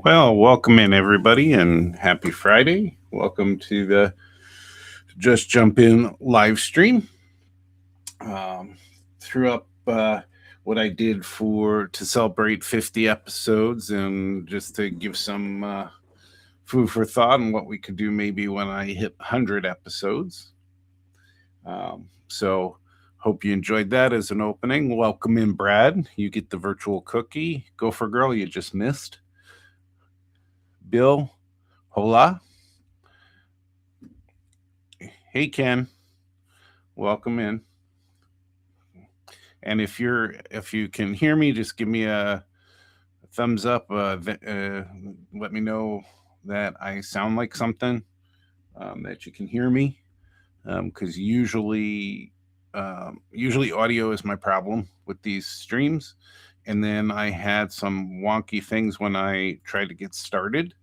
Well, welcome in everybody and happy Friday. Welcome to the Just Jump In live stream. Threw up what I did to celebrate 50 episodes and just to give some food for thought on what we could do maybe when I hit 100 episodes. So hope you enjoyed that as an opening. Welcome in, Brad. You get the virtual cookie. Gopher Girl, you just missed. Bill, hola. Hey, Ken. Welcome in. And if you can hear me, just give me a thumbs up. Let me know that I sound like something, that you can hear me, because usually audio is my problem with these streams. And then I had some wonky things when I tried to get started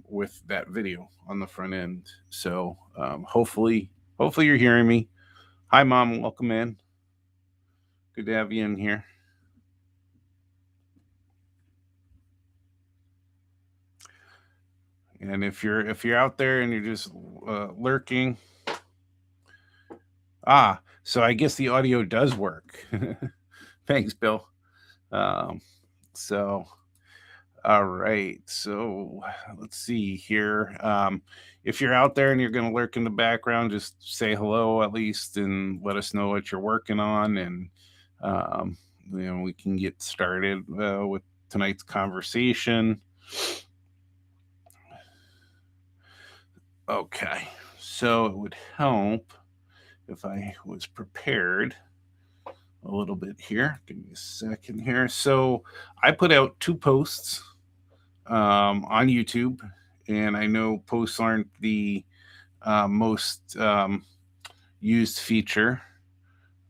with that video on the front end. So hopefully you're hearing me. Hi, Mom. Welcome in. Good to have you in here. And if you're out there and you're just lurking, so I guess the audio does work. Thanks, Bill. So, all right. So let's see here. If you're out there and you're going to lurk in the background, just say hello at least and let us know what you're working on, and we can get started with tonight's conversation. Okay, so it would help if I was prepared a little bit here. Give me a second here. So I put out 2 posts on YouTube, and I know posts aren't the most used feature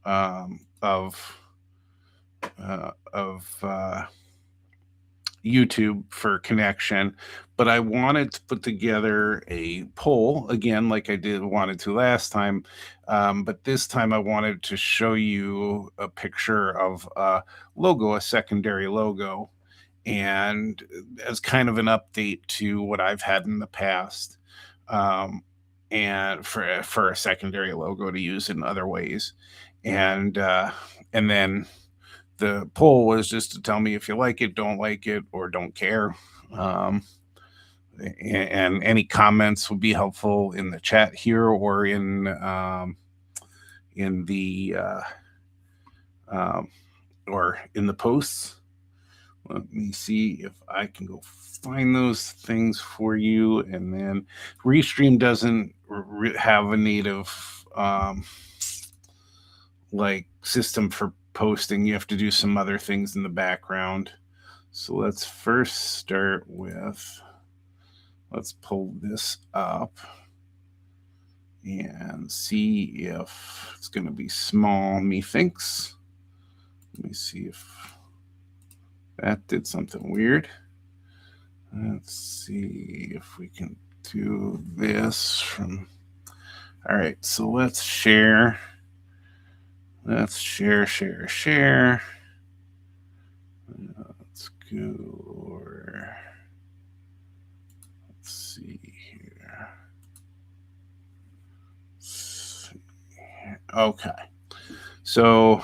of YouTube for connection, but I wanted to put together a poll again, like I wanted to last time. But this time I wanted to show you a picture of a logo, a secondary logo, and as kind of an update to what I've had in the past, and for a secondary logo to use in other ways, and then the poll was just to tell me if you like it, don't like it, or don't care. And any comments would be helpful in the chat here or in the or in the posts. Let me see if I can go find those things for you. And then Restream doesn't have a native like system for posting. You have to do some other things in the background. So let's first start with, let's pull this up and see if it's going to be small, methinks. Let me see if that did something weird. Let's see if we can do this from, all right, so let's share. Let's share. Let's go. Let's see here. Okay. So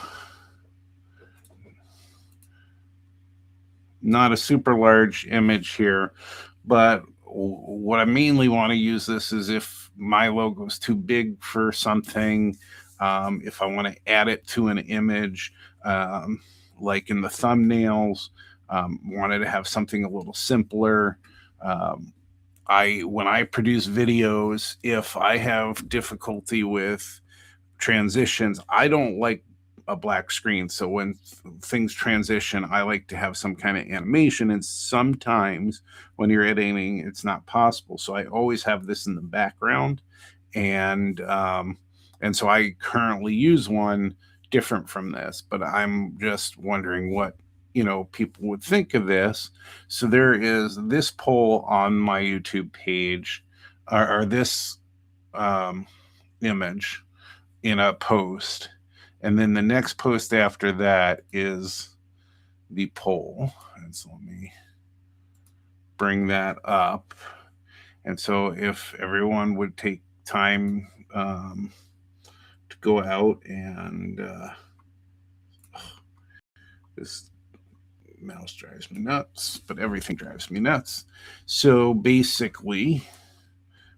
not a super large image here, but what I mainly want to use this is if my logo is too big for something, if I want to add it to an image, like in the thumbnails, wanted to have something a little simpler. When I produce videos, if I have difficulty with transitions, I don't like a black screen. So when things transition, I like to have some kind of animation, and sometimes when you're editing, it's not possible. So I always have this in the background, and so I currently use one different from this, but I'm just wondering what people would think of this. So there is this poll on my YouTube page, or this image in a post, and then the next post after that is the poll. And so let me bring that up. And so if everyone would take time to go out and this mouse drives me nuts, but everything drives me nuts. So basically,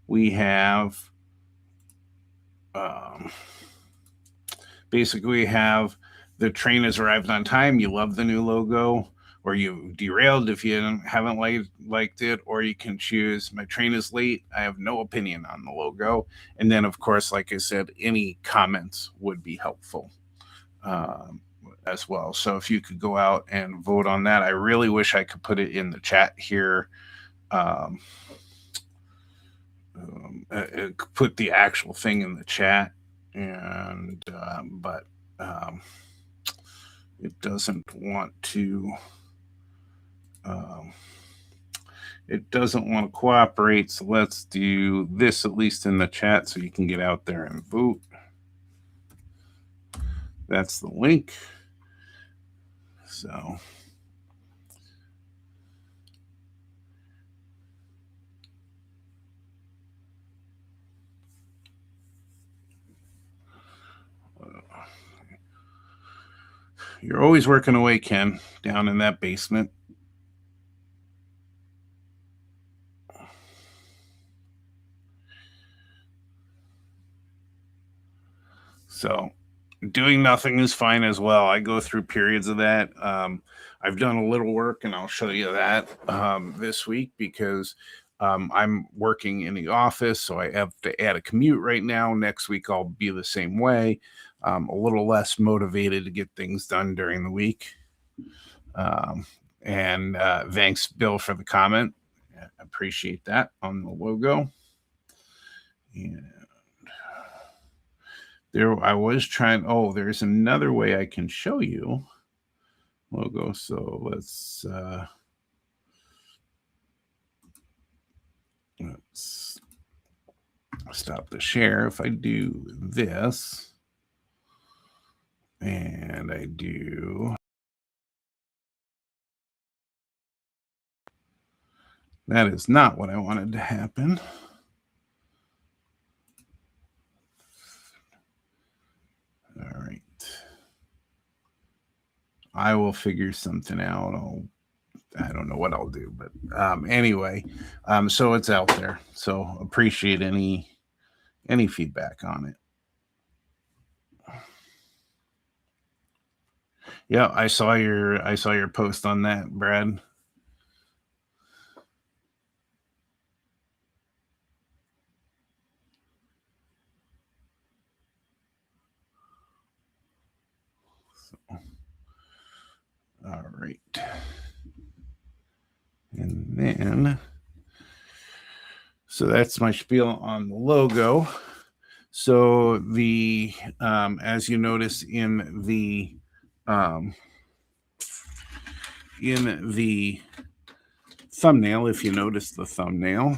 we have the train has arrived on time. You love the new logo, or you derailed if you haven't liked it, or you can choose my train is late. I have no opinion on the logo. And then, of course, like I said, any comments would be helpful as well. So if you could go out and vote on that, I really wish I could put it in the chat here. Put the actual thing in the chat, and but it doesn't want to. It doesn't want to cooperate. So let's do this at least in the chat so you can get out there and vote. That's the link. So. You're always working away, Ken, down in that basement. So doing nothing is fine as well. I go through periods of that. I've done a little work, and I'll show you that this week because I'm working in the office, so I have to add a commute right now. Next week, I'll be the same way. A little less motivated to get things done during the week. And thanks, Bill, for the comment. I appreciate that on the logo. And there, I was trying. Oh, there's another way I can show you logo. So let's stop the share. If I do this, and I do. That is not what I wanted to happen. All right. I will figure something out. I don't know what I'll do, but anyway, so it's out there. So appreciate any feedback on it. Yeah, I saw your post on that, Brad. All right. And then, so that's my spiel on the logo. So the, as you notice in the thumbnail, if you notice the thumbnail,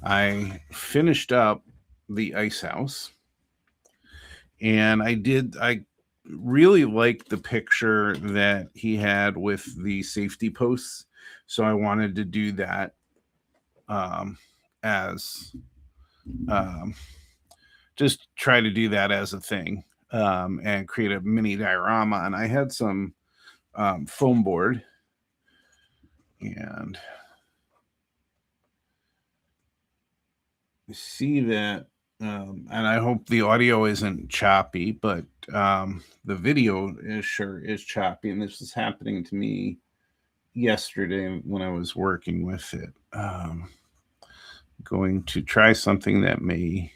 I finished up the ice house, and I really liked the picture that he had with the safety posts. So I wanted to do that as just try to do that as a thing and create a mini diorama. And I had some foam board, and you see that. And I hope the audio isn't choppy, but the video is choppy, and this was happening to me yesterday when I was working with it. Going to try something that may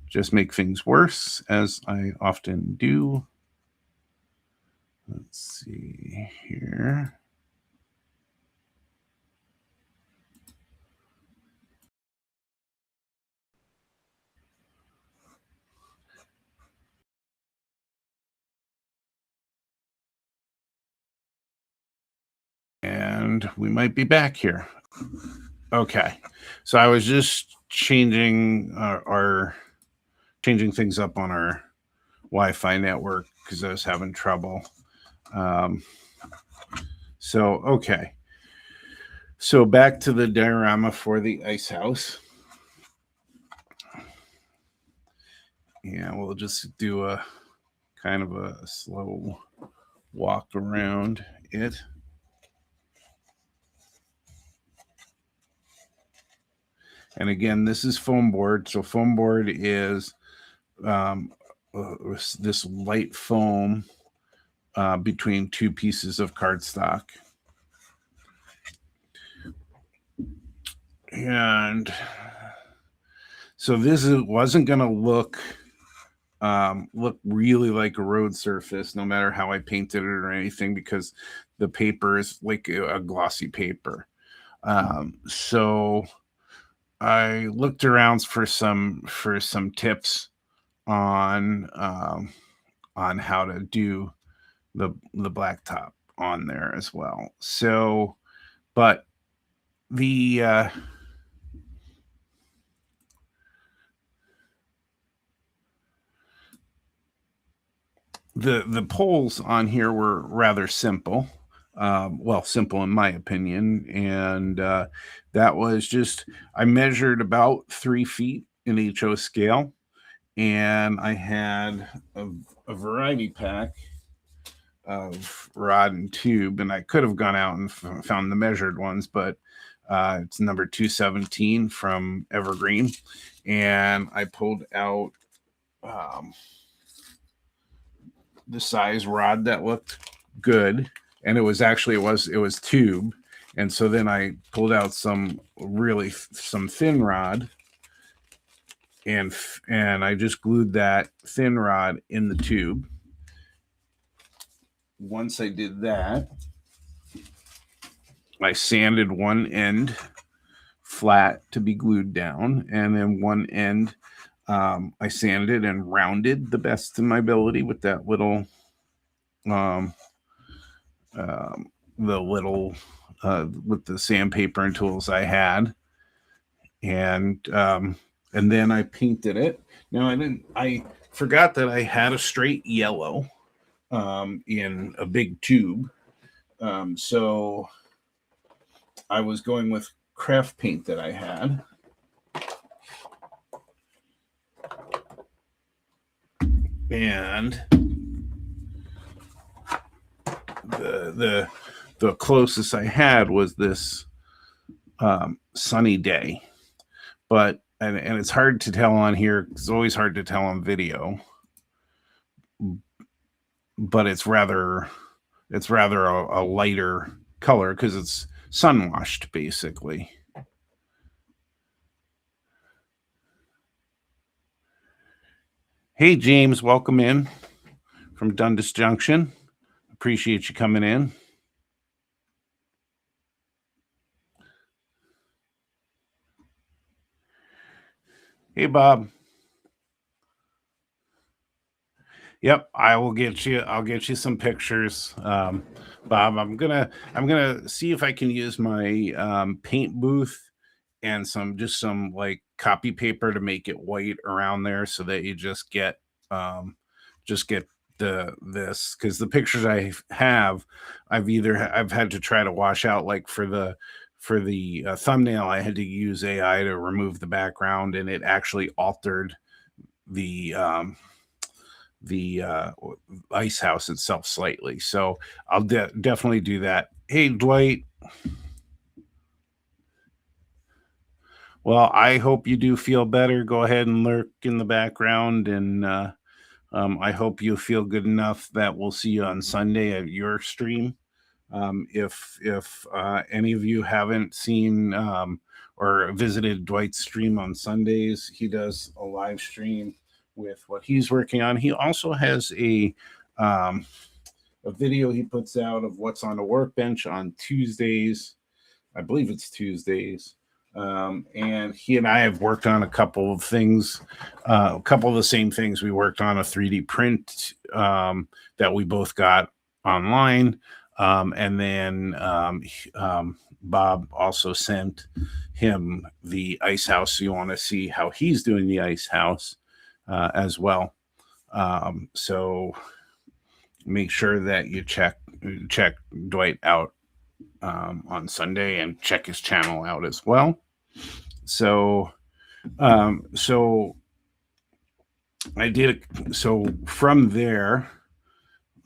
just make things worse, as I often do. Let's see here. And we might be back here. Okay. So I was just changing changing things up on our Wi-Fi network because I was having trouble. Okay. So back to the diorama for the ice house. Yeah, we'll just do a kind of a slow walk around it. And again, this is foam board. So foam board is this light foam between two pieces of cardstock. And so this wasn't going to look really like a road surface, no matter how I painted it or anything, because the paper is like a glossy paper. So I looked around for some tips on how to do the blacktop on there as well. So, but the the poles on here were rather simple. Well, simple in my opinion, and that was just, I measured about 3 feet in HO scale, and I had a variety pack of rod and tube, and I could have gone out and found the measured ones, but it's number 217 from Evergreen, and I pulled out the size rod that looked good, and it was tube. And so then I pulled out some thin rod, and I just glued that thin rod in the tube. Once I did that, I sanded one end flat to be glued down, and then one end I sanded and rounded the best of my ability with that little with the sandpaper and tools I had, and then I painted it. Now I forgot that I had a straight yellow in a big tube, so I was going with craft paint that I had. And the closest I had was this sunny day, but and it's hard to tell on here. It's always hard to tell on video, but it's rather a lighter color because it's sun washed basically. Hey James, welcome in from Dundas Junction. Appreciate you coming in. Hey Bob. Yep, I'll get you some pictures, Bob. I'm gonna see if I can use my paint booth and some like copy paper to make it white around there, so that you just get this, because the pictures I have, I've had to try to wash out. Like for the thumbnail, I had to use AI to remove the background, and it actually altered the ice house itself slightly. So I'll definitely do that. Hey Dwight. Well, I hope you do feel better. Go ahead and lurk in the background, and I hope you feel good enough that we'll see you on Sunday at your stream. If any of you haven't seen or visited Dwight's stream on Sundays, he does a live stream with what he's working on. He also has a video he puts out of what's on the workbench on Tuesdays. I believe it's Tuesdays. And he and I have worked on a couple of things, a couple of the same things. We worked on a 3D print that we both got online. And then Bob also sent him the ice house. So you want to see how he's doing the ice house as well. So make sure that you check Dwight out on Sunday, and check his channel out as well. So so I did it. So from there,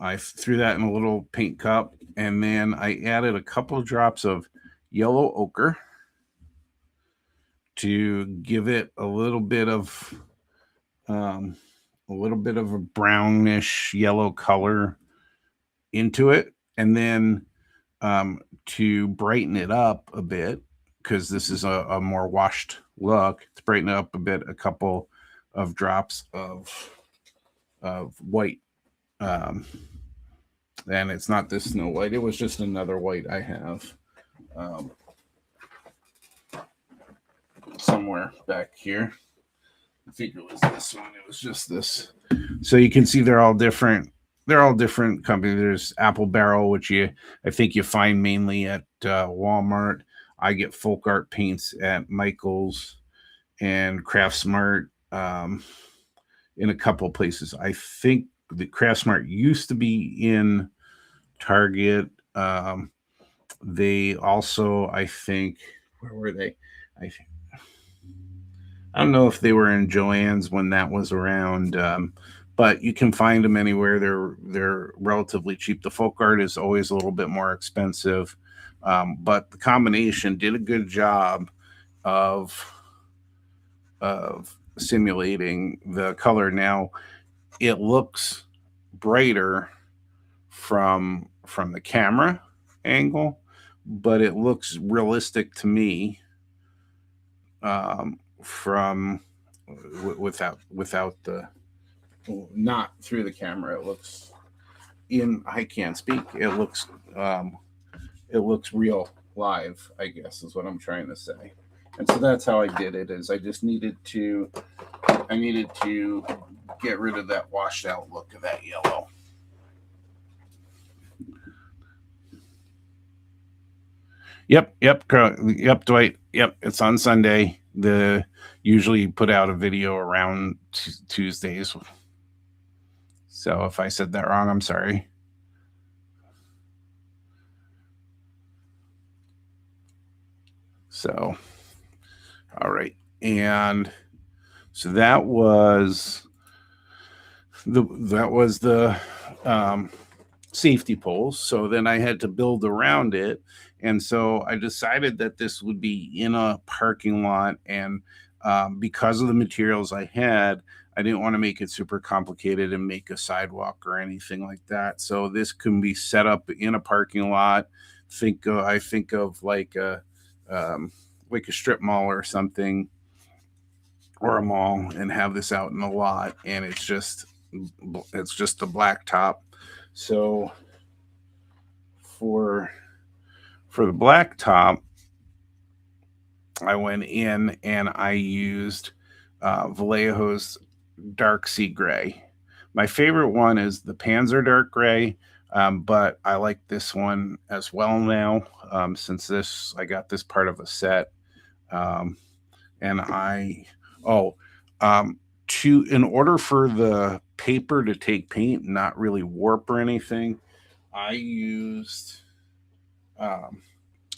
I threw that in a little paint cup, and then I added a couple of drops of yellow ochre to give it a little bit of a brownish yellow color into it, and then to brighten it up a bit, because this is a more washed look, to brighten it up a bit, a couple of drops of white. And it's not this Snow White, it was just another white I have somewhere back here. I think it was this one. It was just this. So you can see they're all different. They're all different companies. There's Apple Barrel, which I think you find mainly at Walmart. I get Folk Art paints at Michael's and Craft Smart in a couple places. I think the Craft Smart used to be in Target. They also, I think, where were they? I don't know if they were in Joann's when that was around, but you can find them anywhere. They're relatively cheap. The Folk Art is always a little bit more expensive, but the combination did a good job of simulating the color. Now it looks brighter from the camera angle, but it looks realistic to me from without the, not through the camera. It looks I can't speak. It looks real live, I guess is what I'm trying to say. And so that's how I did it. Is I just needed to get rid of that washed out look of that yellow. Yep, Dwight. Yep, it's on Sunday. Usually put out a video around Tuesdays. So if I said that wrong, I'm sorry. So, all right, and so that was the safety poles. So then I had to build around it. And so I decided that this would be in a parking lot. And because of the materials I had, I didn't want to make it super complicated and make a sidewalk or anything like that. So this can be set up in a parking lot. I think of like a strip mall or something, or a mall, and have this out in the lot. And it's just the blacktop. So for the blacktop, I went in and I used Vallejo's Dark Sea Gray. My favorite one is the Panzer Dark Gray, but I like this one as well now, since I got this part of a set. And in order for the paper to take paint, not really warp or anything, I used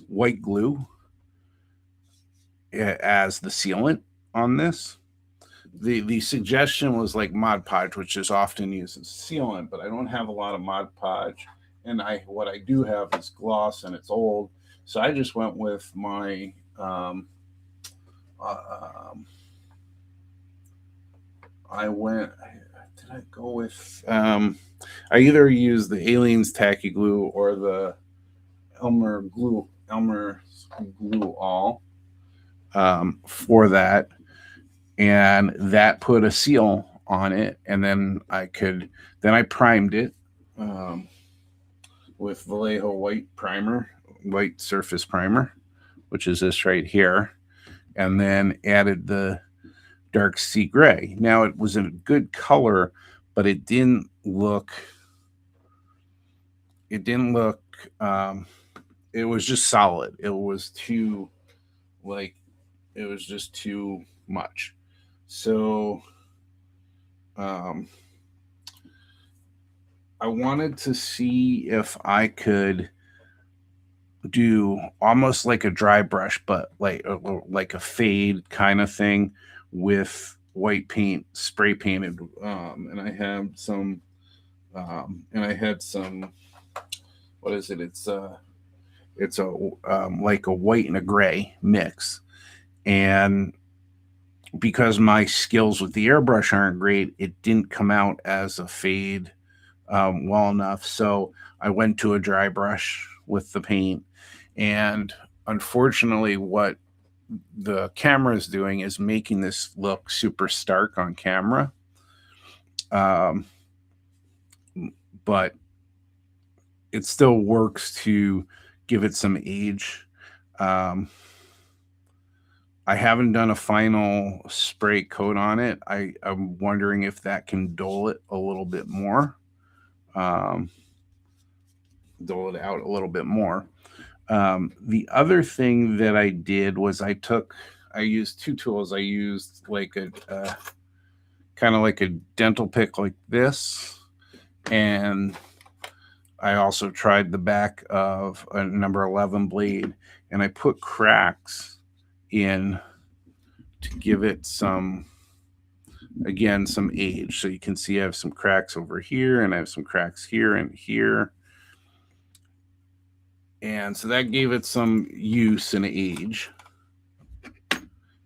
white glue as the sealant on this. The suggestion was like Mod Podge, which is often used as sealant, but I don't have a lot of Mod Podge, and what I do have is gloss, and it's old, so I just went with my I either used the Aliens Tacky Glue or the Elmer's Glue All for that, and that put a seal on it. And then I primed it with Vallejo white surface primer, which is this right here, and then added the Dark Sea Gray. Now it was a good color, but it didn't look. It was just solid. It was just too much. So I wanted to see if I could do almost like a dry brush, but like a fade kind of thing with white paint, spray painted. And I have some, and I had some. What is it? It's a like a white and a gray mix, and because my skills with the airbrush aren't great, it didn't come out as a fade well enough. So I went to a dry brush with the paint, and unfortunately, what the camera is doing is making this look super stark on camera. Um, but it still works to give it some age. Um, I haven't done a final spray coat on it. I'm wondering if that can dull it a little bit more, um, dull it out a little bit more. The other thing that I did was I used two tools. I used like a kind of like a dental pick like this, and I also tried the back of a number 11 blade, and I put cracks in to give it some, again, some age. So you can see I have some cracks over here, and I have some cracks here and here. And so that gave it some use and age.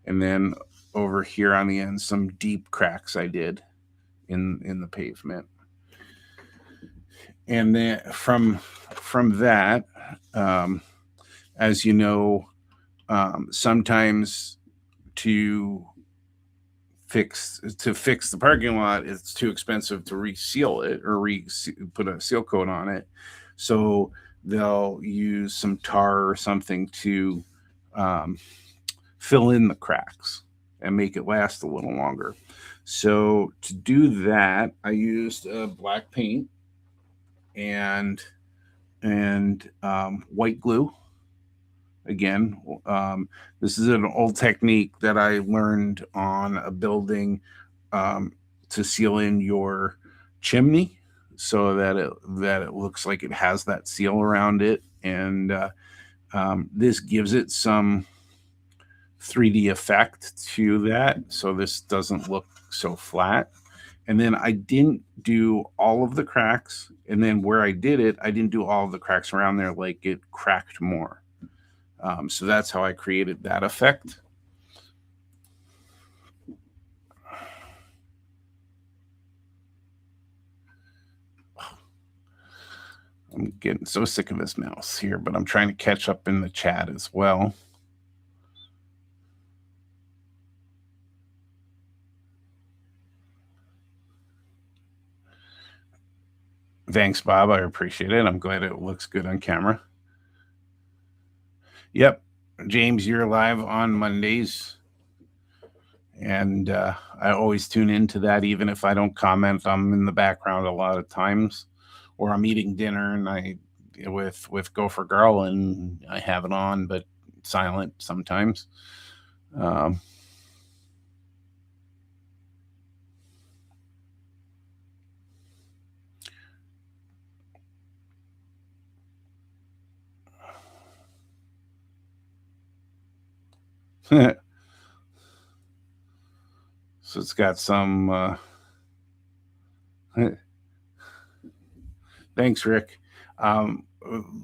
And then over here on the end, some deep cracks I did in the pavement. And then from that, as you know, sometimes to fix the parking lot, it's too expensive to reseal it or put a seal coat on it. So they'll use some tar or something to fill in the cracks and make it last a little longer. So to do that, I used black paint and white glue. Again, this is an old technique that I learned on a building to seal in your chimney so that it looks like it has that seal around it, and this gives it some 3D effect to that, so this doesn't look so flat. And then I didn't do all of the cracks, and then where I did it, I didn't do all of the cracks around there, like it cracked more. So that's how I created that effect. I'm getting so sick of this mouse here, but I'm trying to catch up in the chat as well. Thanks, Bob. I appreciate it. I'm glad it looks good on camera. Yep. James, you're live on Mondays. And I always tune into that, even if I don't comment. I'm in the background a lot of times, or I'm eating dinner and I with Gopher Girl and I have it on, but silent sometimes. So it's got some. Thanks, Rick.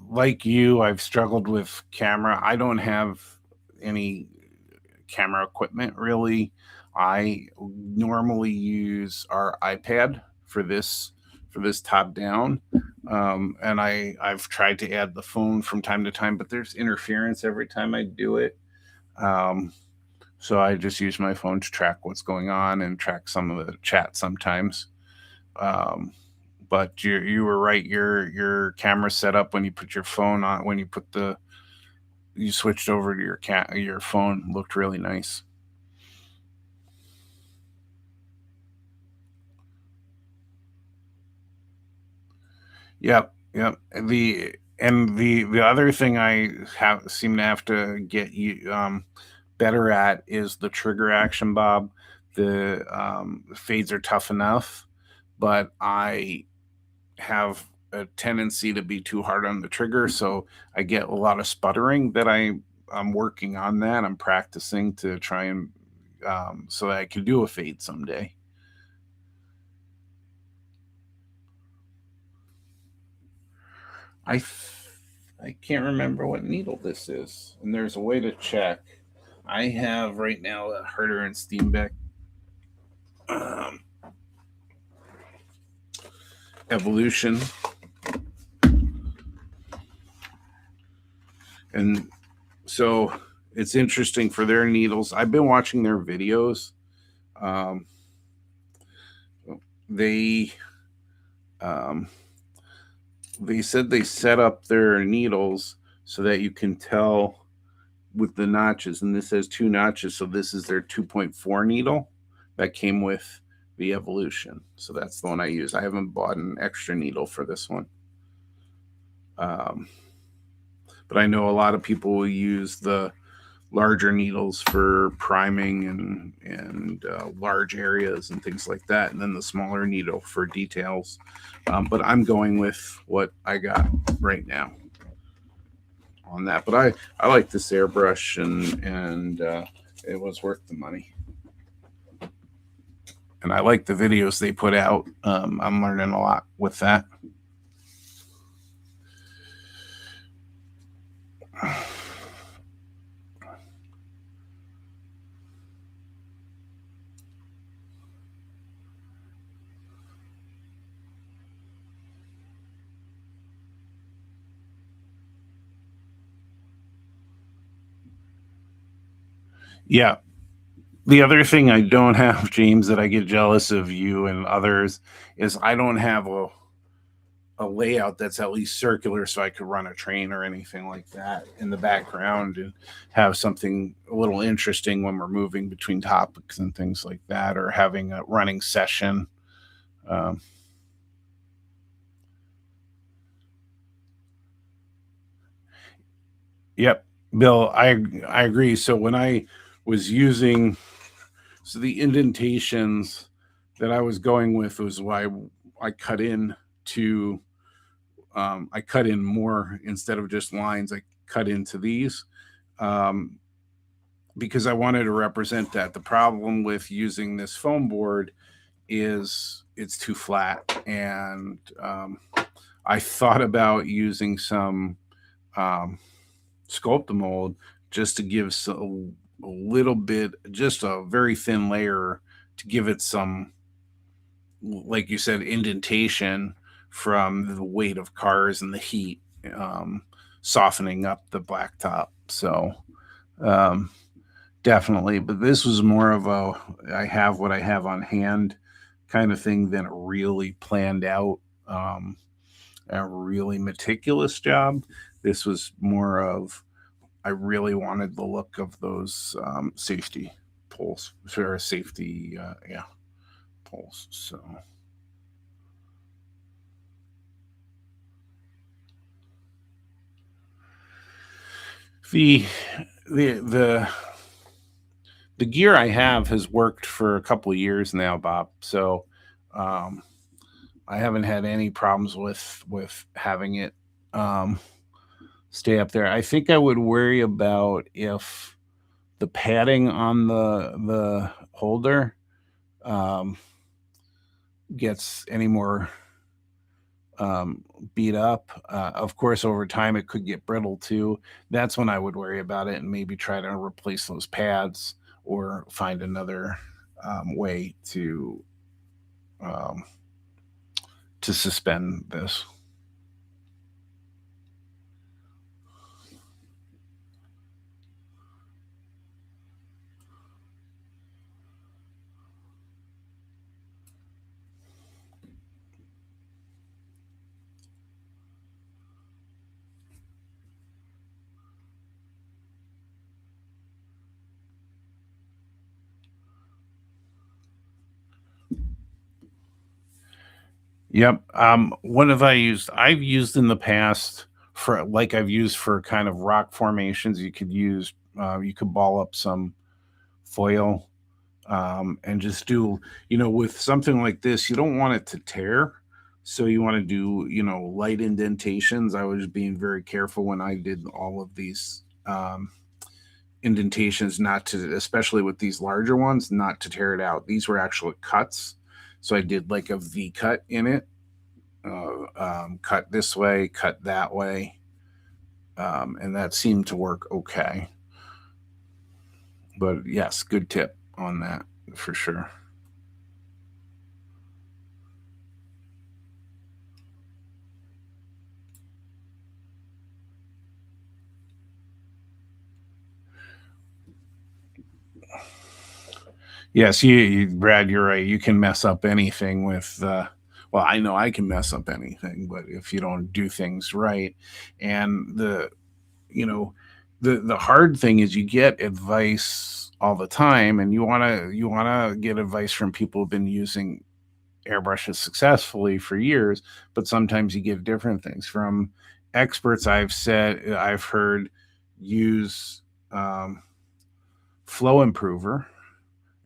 Like you, I've struggled with camera. I don't have any camera equipment really. I normally use our iPad for this top down, and I've tried to add the phone from time to time, but there's interference every time I do it. So I just use my phone to track what's going on and track some of the chat sometimes. But you were right. Your camera setup when you put your phone on, when you switched over to your phone, looked really nice. Yep. The other thing I seem to have to get you better at is the trigger action, Bob. The fades are tough enough, but I have a tendency to be too hard on the trigger, so I get a lot of sputtering. That I'm working on that. I'm practicing to try and so that I can do a fade someday. I can't remember what needle this is, and there's a way to check. I have right now a Herder and Steenbeck Evolution, and so it's interesting for their needles. I've been watching their videos. They they said they set up their needles so that you can tell with the notches, and this has 2 notches, so this is their 2.4 needle that came with the Evolution. So that's the one I use. I haven't bought an extra needle for this one. But I know a lot of people will use the larger needles for priming and large areas and things like that, and then the smaller needle for details. But I'm going with what I got right now on that. But I like this airbrush, and it was worth the money. And I like the videos they put out. I'm learning a lot with that. Yeah. The other thing I don't have, James, that I get jealous of you and others, is I don't have a layout that's at least circular, so I could run a train or anything like that in the background and have something a little interesting when we're moving between topics and things like that, or having a running session. Um, yep, Bill, I agree. So when I was using, so the indentations that I was going with was why I cut in to I cut in more instead of just lines. I cut into these um, because I wanted to represent that. The problem with using this foam board is it's too flat, and I thought about using some Sculptamold just to give a little bit, just a very thin layer to give it some, like you said, indentation from the weight of cars and the heat, softening up the blacktop. So definitely, but this was more of a I have what I have on hand kind of thing than a really planned out, a really meticulous job. This was more of I really wanted the look of those safety poles, or safety, poles. So. The the the gear I have has worked for a couple of years now, Bob. So um, I haven't had any problems with having it stay up there. I think I would worry about if the padding on the holder um, gets any more beat up. Of course, over time it could get brittle too. That's when I would worry about it and maybe try to replace those pads or find another way um, to suspend this. Yep. What have I used? I've used in the past for, like, I've used for kind of rock formations. You could use you could ball up some foil and just do, with something like this, you don't want it to tear. So you want to do, light indentations. I was being very careful when I did all of these indentations, not to, especially with these larger ones, not to tear it out. These were actual cuts. So I did like a V cut in it, cut this way, cut that way. And that seemed to work okay. But yes, good tip on that for sure. Yes, Brad, you're right. You can mess up anything with, well, I know I can mess up anything, but if you don't do things right, and you know, the hard thing is you get advice all the time, and you wanna get advice from people who've been using airbrushes successfully for years, but sometimes you get different things from experts. I've heard use flow improver,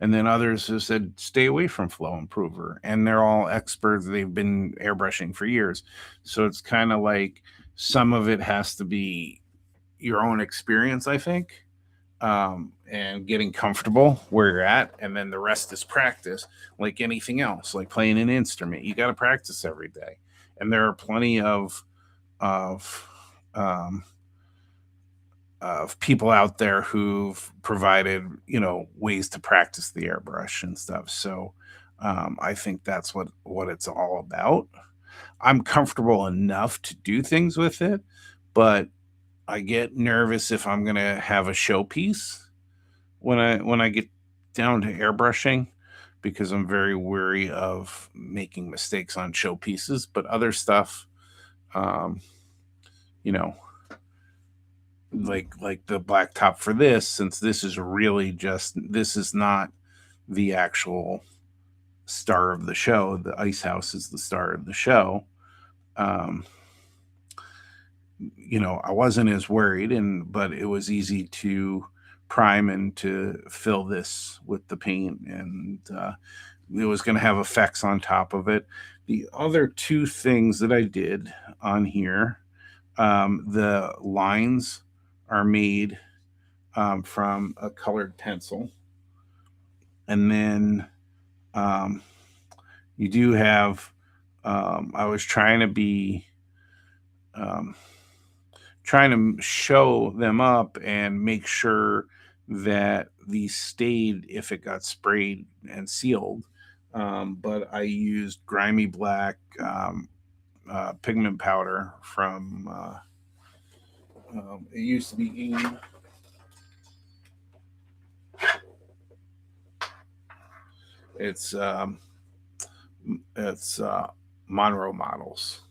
and then others have said stay away from flow improver, and they're all experts. They've been airbrushing for years, so it's kind of like some of it has to be your own experience, I think, and getting comfortable where you're at, and then the rest is practice. Like anything else, like playing an instrument, you got to practice every day, and there are plenty of um, of people out there who've provided, ways to practice the airbrush and stuff. So I think that's what it's all about. I'm comfortable enough to do things with it, but I get nervous if I'm gonna have a showpiece when I get down to airbrushing, because I'm very wary of making mistakes on showpieces. But other stuff, um, you know, like the black top for this, since this is not the actual star of the show. The ice house is the star of the show. Um, I wasn't as worried, but it was easy to prime and to fill this with the paint, and it was going to have effects on top of it. The other two things that I did on here, the lines are made from a colored pencil, and then um, you do have. I was um, trying to show them up and make sure that these stayed if it got sprayed and sealed. But I used grimy black pigment powder from. It used to be AIM. It's Monroe Models,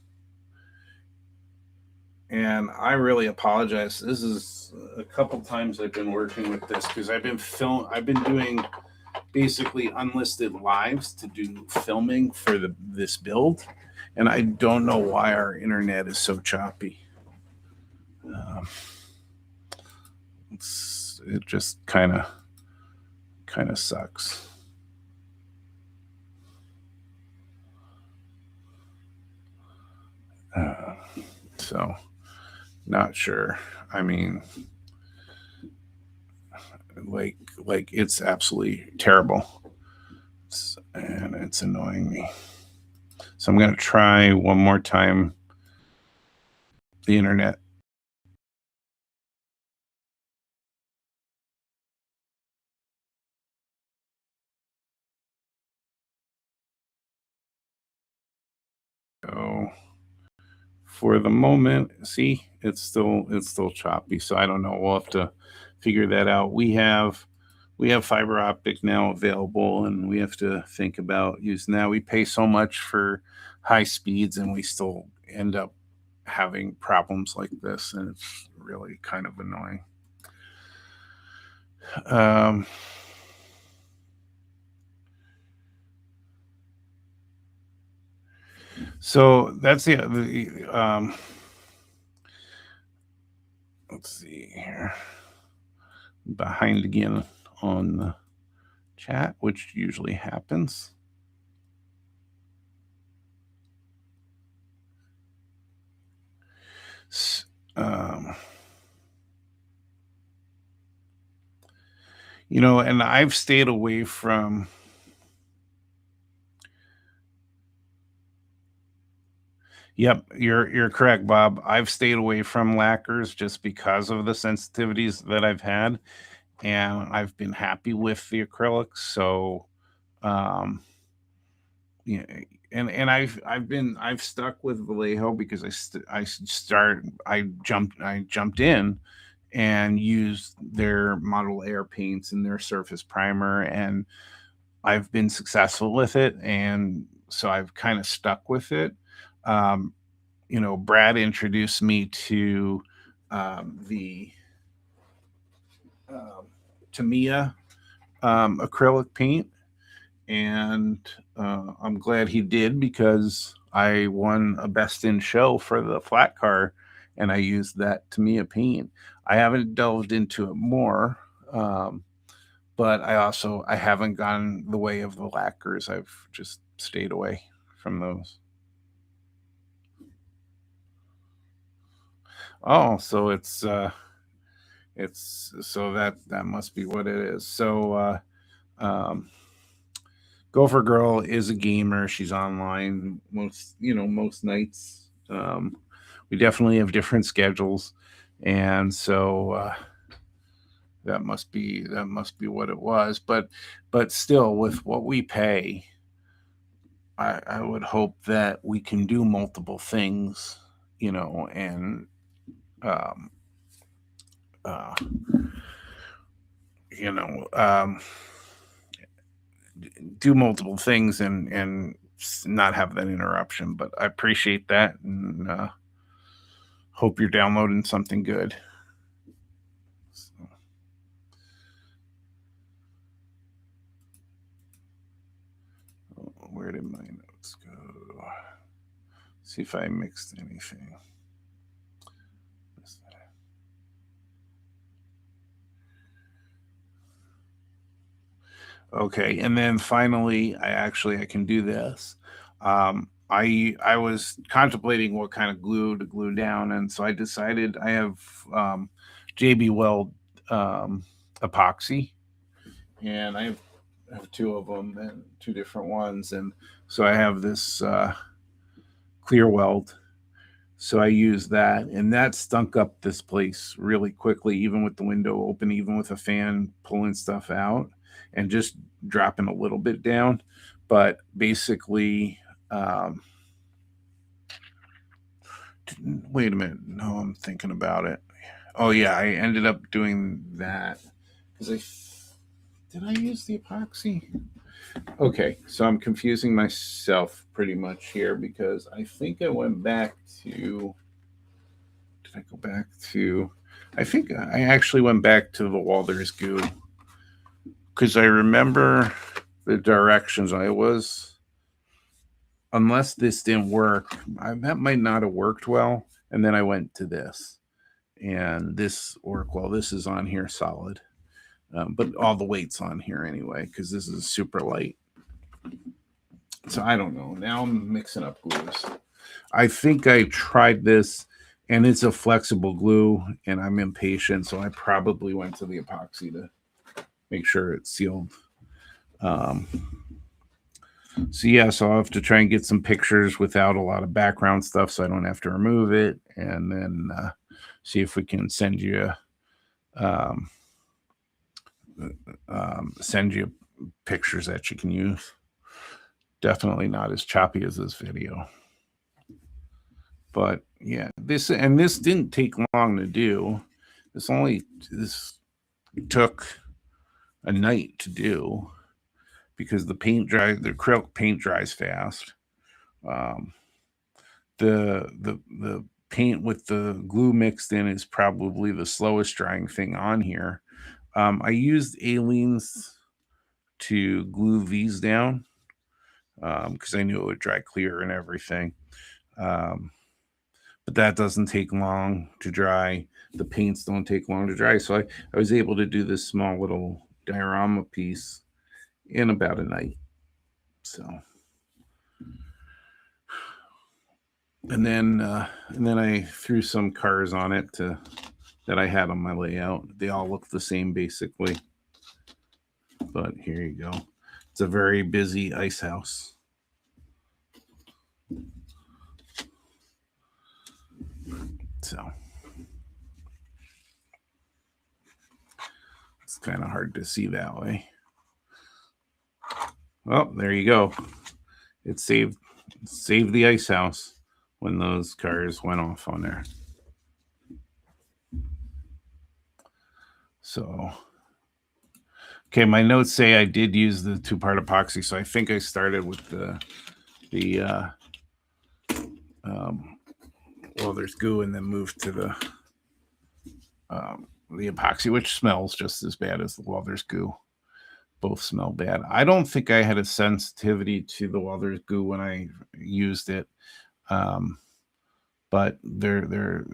and I really apologize. This is a couple times I've been working with this because I've been doing basically unlisted lives to do filming for this build, and I don't know why our internet is so choppy. It just kind of sucks. So not sure. I mean, like it's absolutely terrible, and it's annoying me. So I'm gonna try one more time the internet. So for the moment, see, it's still choppy. So I don't know. We'll have to figure that out. We have fiber optic now available, and we have to think about using that. We pay so much for high speeds, and we still end up having problems like this, and it's really kind of annoying. Um, so that's the let's see here, behind again on the chat, which usually happens. Um, you know, and I've stayed away from. Yep, you're correct, Bob. I've stayed away from lacquers just because of the sensitivities that I've had, and I've been happy with the acrylics. So, um, yeah, and I've stuck with Vallejo because I jumped in and used their Model Air paints and their surface primer, and I've been successful with it, and so I've kind of stuck with it. Um, you know, Brad introduced me to the um, Tamiya acrylic paint, and I'm glad he did because I won a best in show for the flat car, and I used that Tamiya paint. I haven't delved into it more, um, but I haven't gone the way of the lacquers. I've just stayed away from those. Oh, so it's so that must be what it is. So um, Gopher Girl is a gamer. She's online most nights. We definitely have different schedules, and so that must be what it was. But still, with what we pay, I would hope that we can do multiple things, and um, uh, you know, do multiple things and not have that interruption. But I appreciate that, and hope you're downloading something good. So, where did my notes go? See if I mixed anything. Okay, and then finally, I can do this. I was contemplating what kind of glue to glue down, and so I decided I have JB Weld um, epoxy, and I have two of them and two different ones, and so I have this clear weld. So I used that, and that stunk up this place really quickly, even with the window open, even with a fan pulling stuff out and just dropping a little bit down. But basically, um, wait a minute. No, I'm thinking about it. Oh yeah, I ended up doing that because did I use the epoxy? Okay, so I'm confusing myself pretty much here because I think I went back to. Did I go back to? I think I actually went back to the Walder's goo because I remember the directions. I was, unless this didn't work, that might not have worked well. And then I went to this, and this worked well. This is on here solid, but all the weight's on here anyway because this is super light. So I don't know. Now I'm mixing up glues. I think I tried this, and it's a flexible glue, and I'm impatient, so I probably went to the epoxy to make sure it's sealed. Um, so yeah, so I'll have to try and get some pictures without a lot of background stuff, so I don't have to remove it, and then see if we can send you um, pictures that you can use. Definitely not as choppy as this video. But yeah, this didn't take long to do. This took a night to do because the acrylic paint dries fast. Um, the paint with the glue mixed in is probably the slowest drying thing on here. I used Aleene's to glue these down because I knew it would dry clear and everything. But that doesn't take long to dry. The paints don't take long to dry. So I was able to do this small little diorama piece in about a night. So And then I threw some cars on it that I had on my layout. They all look the same basically. But here you go. It's a very busy ice house. So it's kind of hard to see that way. Well, there you go. It saved the ice house when those cars went off on there. So, okay, my notes say I did use the 2-part epoxy, so I think I started with well, there's goo, and then moved to the epoxy, which smells just as bad as the Weathers goo. Both smell bad. I don't think I had a sensitivity to the Weathers goo when I used it. But they're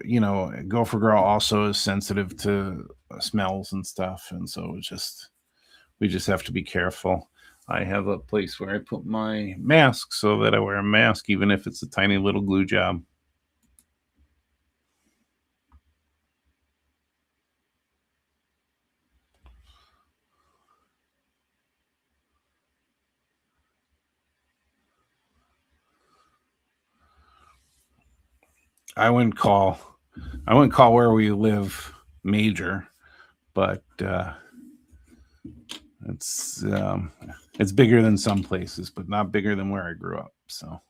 Gopher Girl also is sensitive to smells and stuff, and so we just have to be careful. I have a place where I put my mask so that I wear a mask even if it's a tiny little glue job. I wouldn't call where we live major, but it's bigger than some places, but not bigger than where I grew up. So,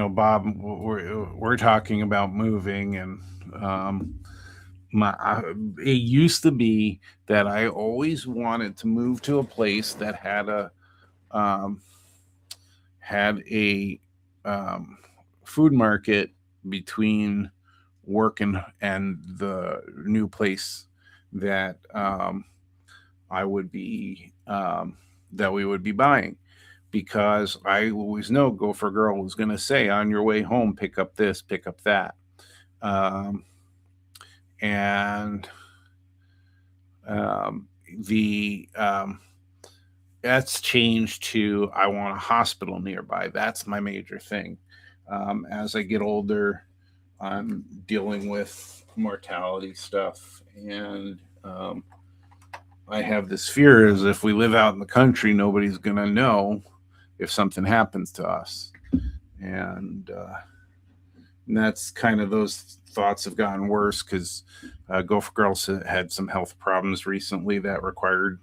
Bob, we're talking about moving, and it used to be that I always wanted to move to a place that had a food market between work and the new place that I would be that we would be buying, because I always know Gopher Girl was going to say, on your way home, pick up this, pick up that. And that's changed to, I want a hospital nearby. That's my major thing. As I get older, I'm dealing with mortality stuff, and I have this fear is if we live out in the country, nobody's going to know if something happens to us. And that's kind of, those thoughts have gotten worse because Gopher Girls had some health problems recently that required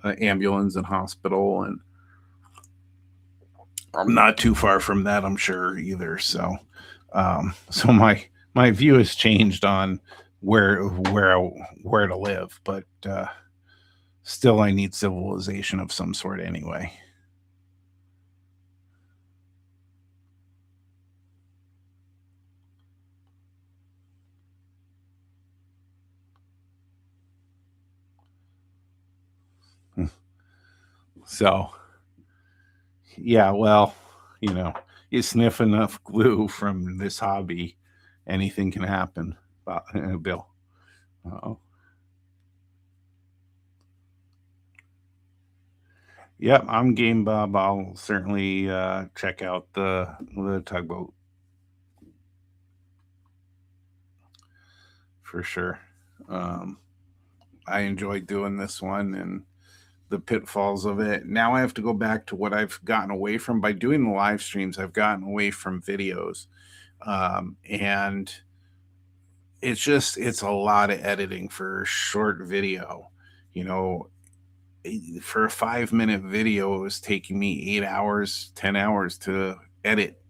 ambulance and hospital, and I'm not too far from that, I'm sure, either. So my view has changed on where to live, but still I need civilization of some sort anyway. So, yeah, well, you sniff enough glue from this hobby, anything can happen, Bill. Uh-oh. Yep, I'm game, Bob. I'll certainly check out the tugboat for sure. I enjoyed doing this one and the pitfalls of it. Now I have to go back to what I've gotten away from by doing the live streams. I've gotten away from videos, and it's a lot of editing for short video. For a 5-minute video, it was taking me 8 hours, 10 hours to edit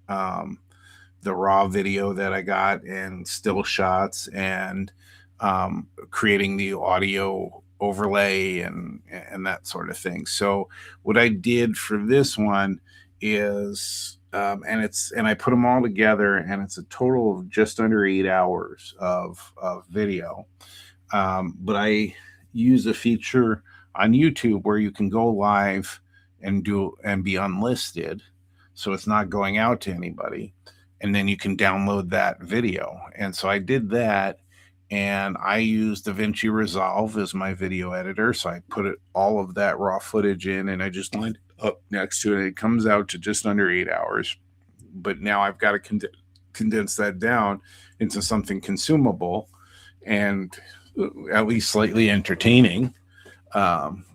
the raw video that I got, and still shots, and creating the audio overlay and that sort of thing. So what I did for this one is and I put them all together, and it's a total of just under 8 hours of video. But I use a feature on YouTube where you can go live and be unlisted, so it's not going out to anybody. and then you can download that video. And so I did that, and I used DaVinci Resolve as my video editor. So I put all of that raw footage in, and I just lined up next to it. It comes out to just under 8 hours. But now I've got to condense that down into something consumable and at least slightly entertaining.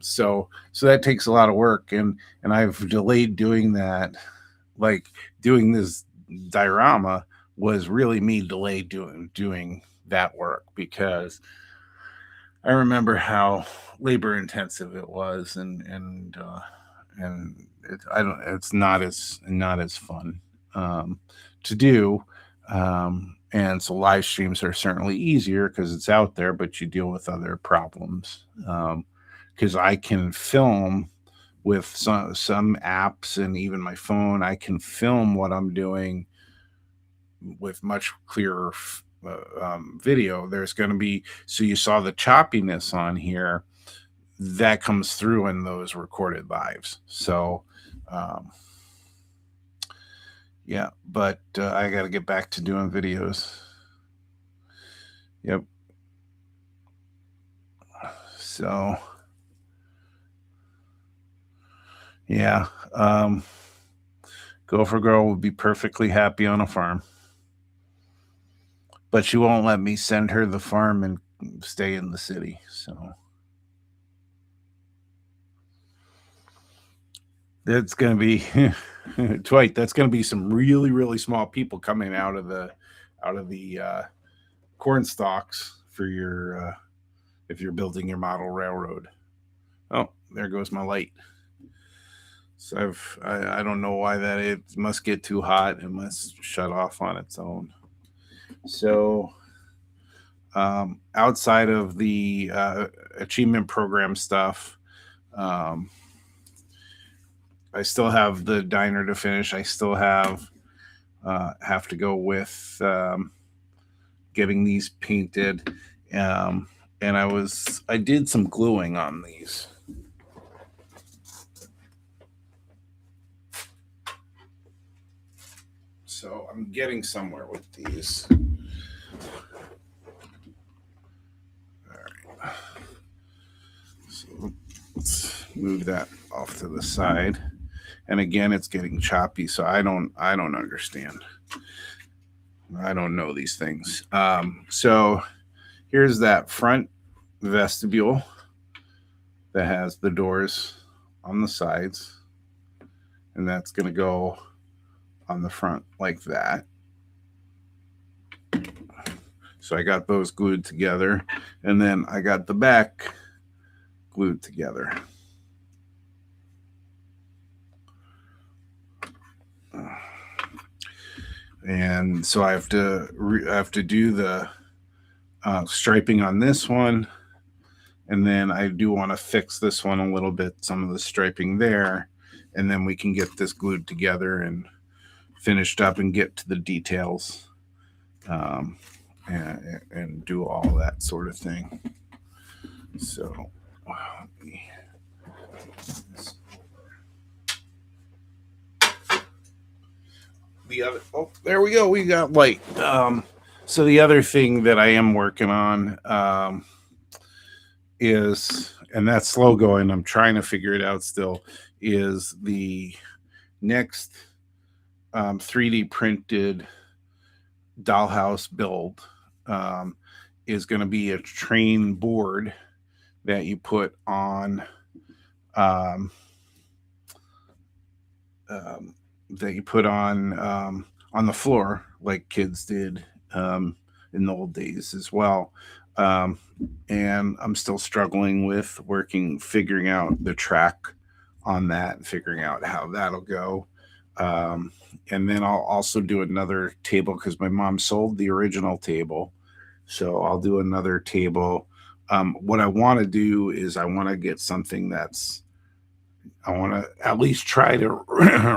So that takes a lot of work, and I've delayed doing that. Like doing this diorama was really me delayed doing that work, because I remember how labor intensive it was, and it's not as fun to do. And so live streams are certainly easier because it's out there, but you deal with other problems. Because I can film with some apps, and even my phone, I can film what I'm doing with much clearer video. There's going to be, so you saw the choppiness on here, that comes through in those recorded lives. So, yeah, but I got to get back to doing videos. Yep. So, yeah, Gopher Girl would be perfectly happy on a farm, but she won't let me send her the farm and stay in the city. So that's going to be Dwight. That's going to be some really, really small people coming out of the corn stalks for your if you're building your model railroad. Oh, there goes my light. So I don't know why that, it must get too hot. It must shut off on its own. So outside of the achievement program stuff, I still have the diner to finish. I still have to go with getting these painted. And I did some gluing on these. So I'm getting somewhere with these. All right. So let's move that off to the side. And again, it's getting choppy, so I don't understand. I don't know these things. So here's that front vestibule that has the doors on the sides, and that's going to go on the front like that. So I got those glued together, and then I got the back glued together. And so I have to do the striping on this one, and then I do want to fix this one a little bit, some of the striping there, and then we can get this glued together and finished up and get to the details, and do all that sort of thing. So there we go. We got light. So the other thing that I am working on is, and that's slow going, I'm trying to figure it out still, is the next 3D printed dollhouse build is going to be a train board that you put on on the floor, like kids did in the old days as well. And I'm still struggling with figuring out the track on that and figuring out how that'll go. And then I'll also do another table because my mom sold the original table. So I'll do another table. What I want to do is I want to get something I want to at least try to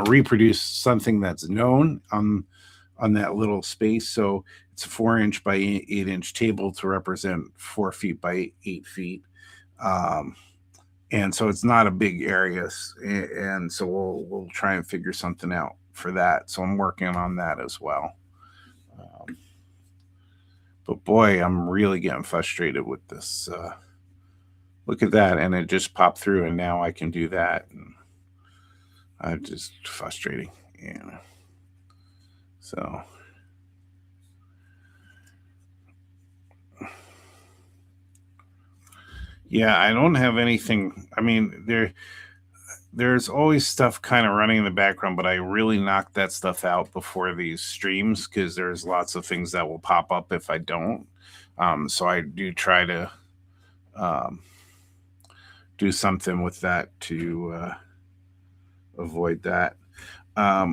reproduce something that's known on that little space. So it's a 4-inch by 8-inch table to represent 4 feet by 8 feet. And so it's not a big area. And so we'll try and figure something out for that. So I'm working on that as well. But boy, I'm really getting frustrated with this. Look at that. And it just popped through, and now I can do that. And I'm just frustrating. Yeah. So. Yeah, I don't have anything. I mean, there's always stuff kind of running in the background, but I really knock that stuff out before these streams because there's lots of things that will pop up if I don't. So I do try to do something with that to avoid that.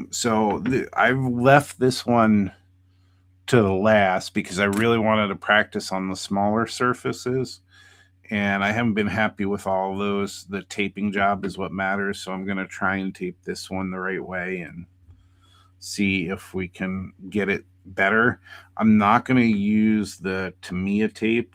So I've left this one to the last because I really wanted to practice on the smaller surfaces. And I haven't been happy with all of those. The taping job is what matters. So I'm going to try and tape this one the right way and see if we can get it better. I'm not going to use the Tamiya tape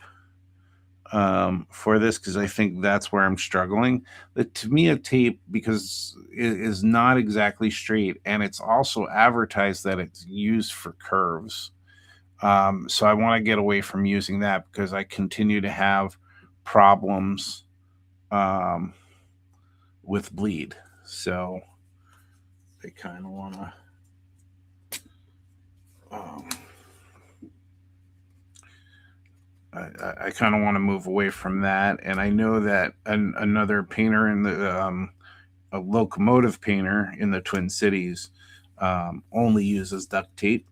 for this because I think that's where I'm struggling. The Tamiya tape, because it is not exactly straight, and it's also advertised that it's used for curves. So I want to get away from using that because I continue to have problems with bleed. So I kind of want to I kind of want to move away from that. And I know that another painter in the a locomotive painter in the Twin Cities only uses duct tape,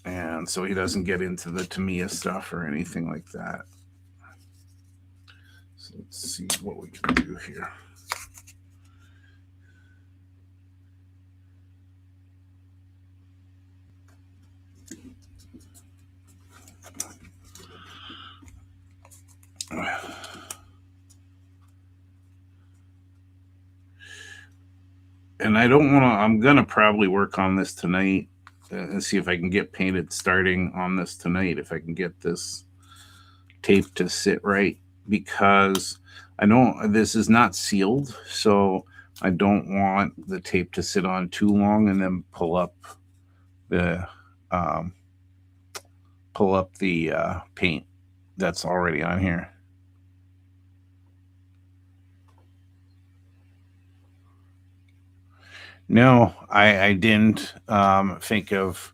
and so he doesn't get into the Tamiya stuff or anything like that. So let's see what we can do here. And I don't want to, I'm going to probably work on this tonight and see if I can get painted starting on this tonight, if I can get this tape to sit right, because I know this is not sealed, so I don't want the tape to sit on too long and then pull up the paint that's already on here. No, I didn't think of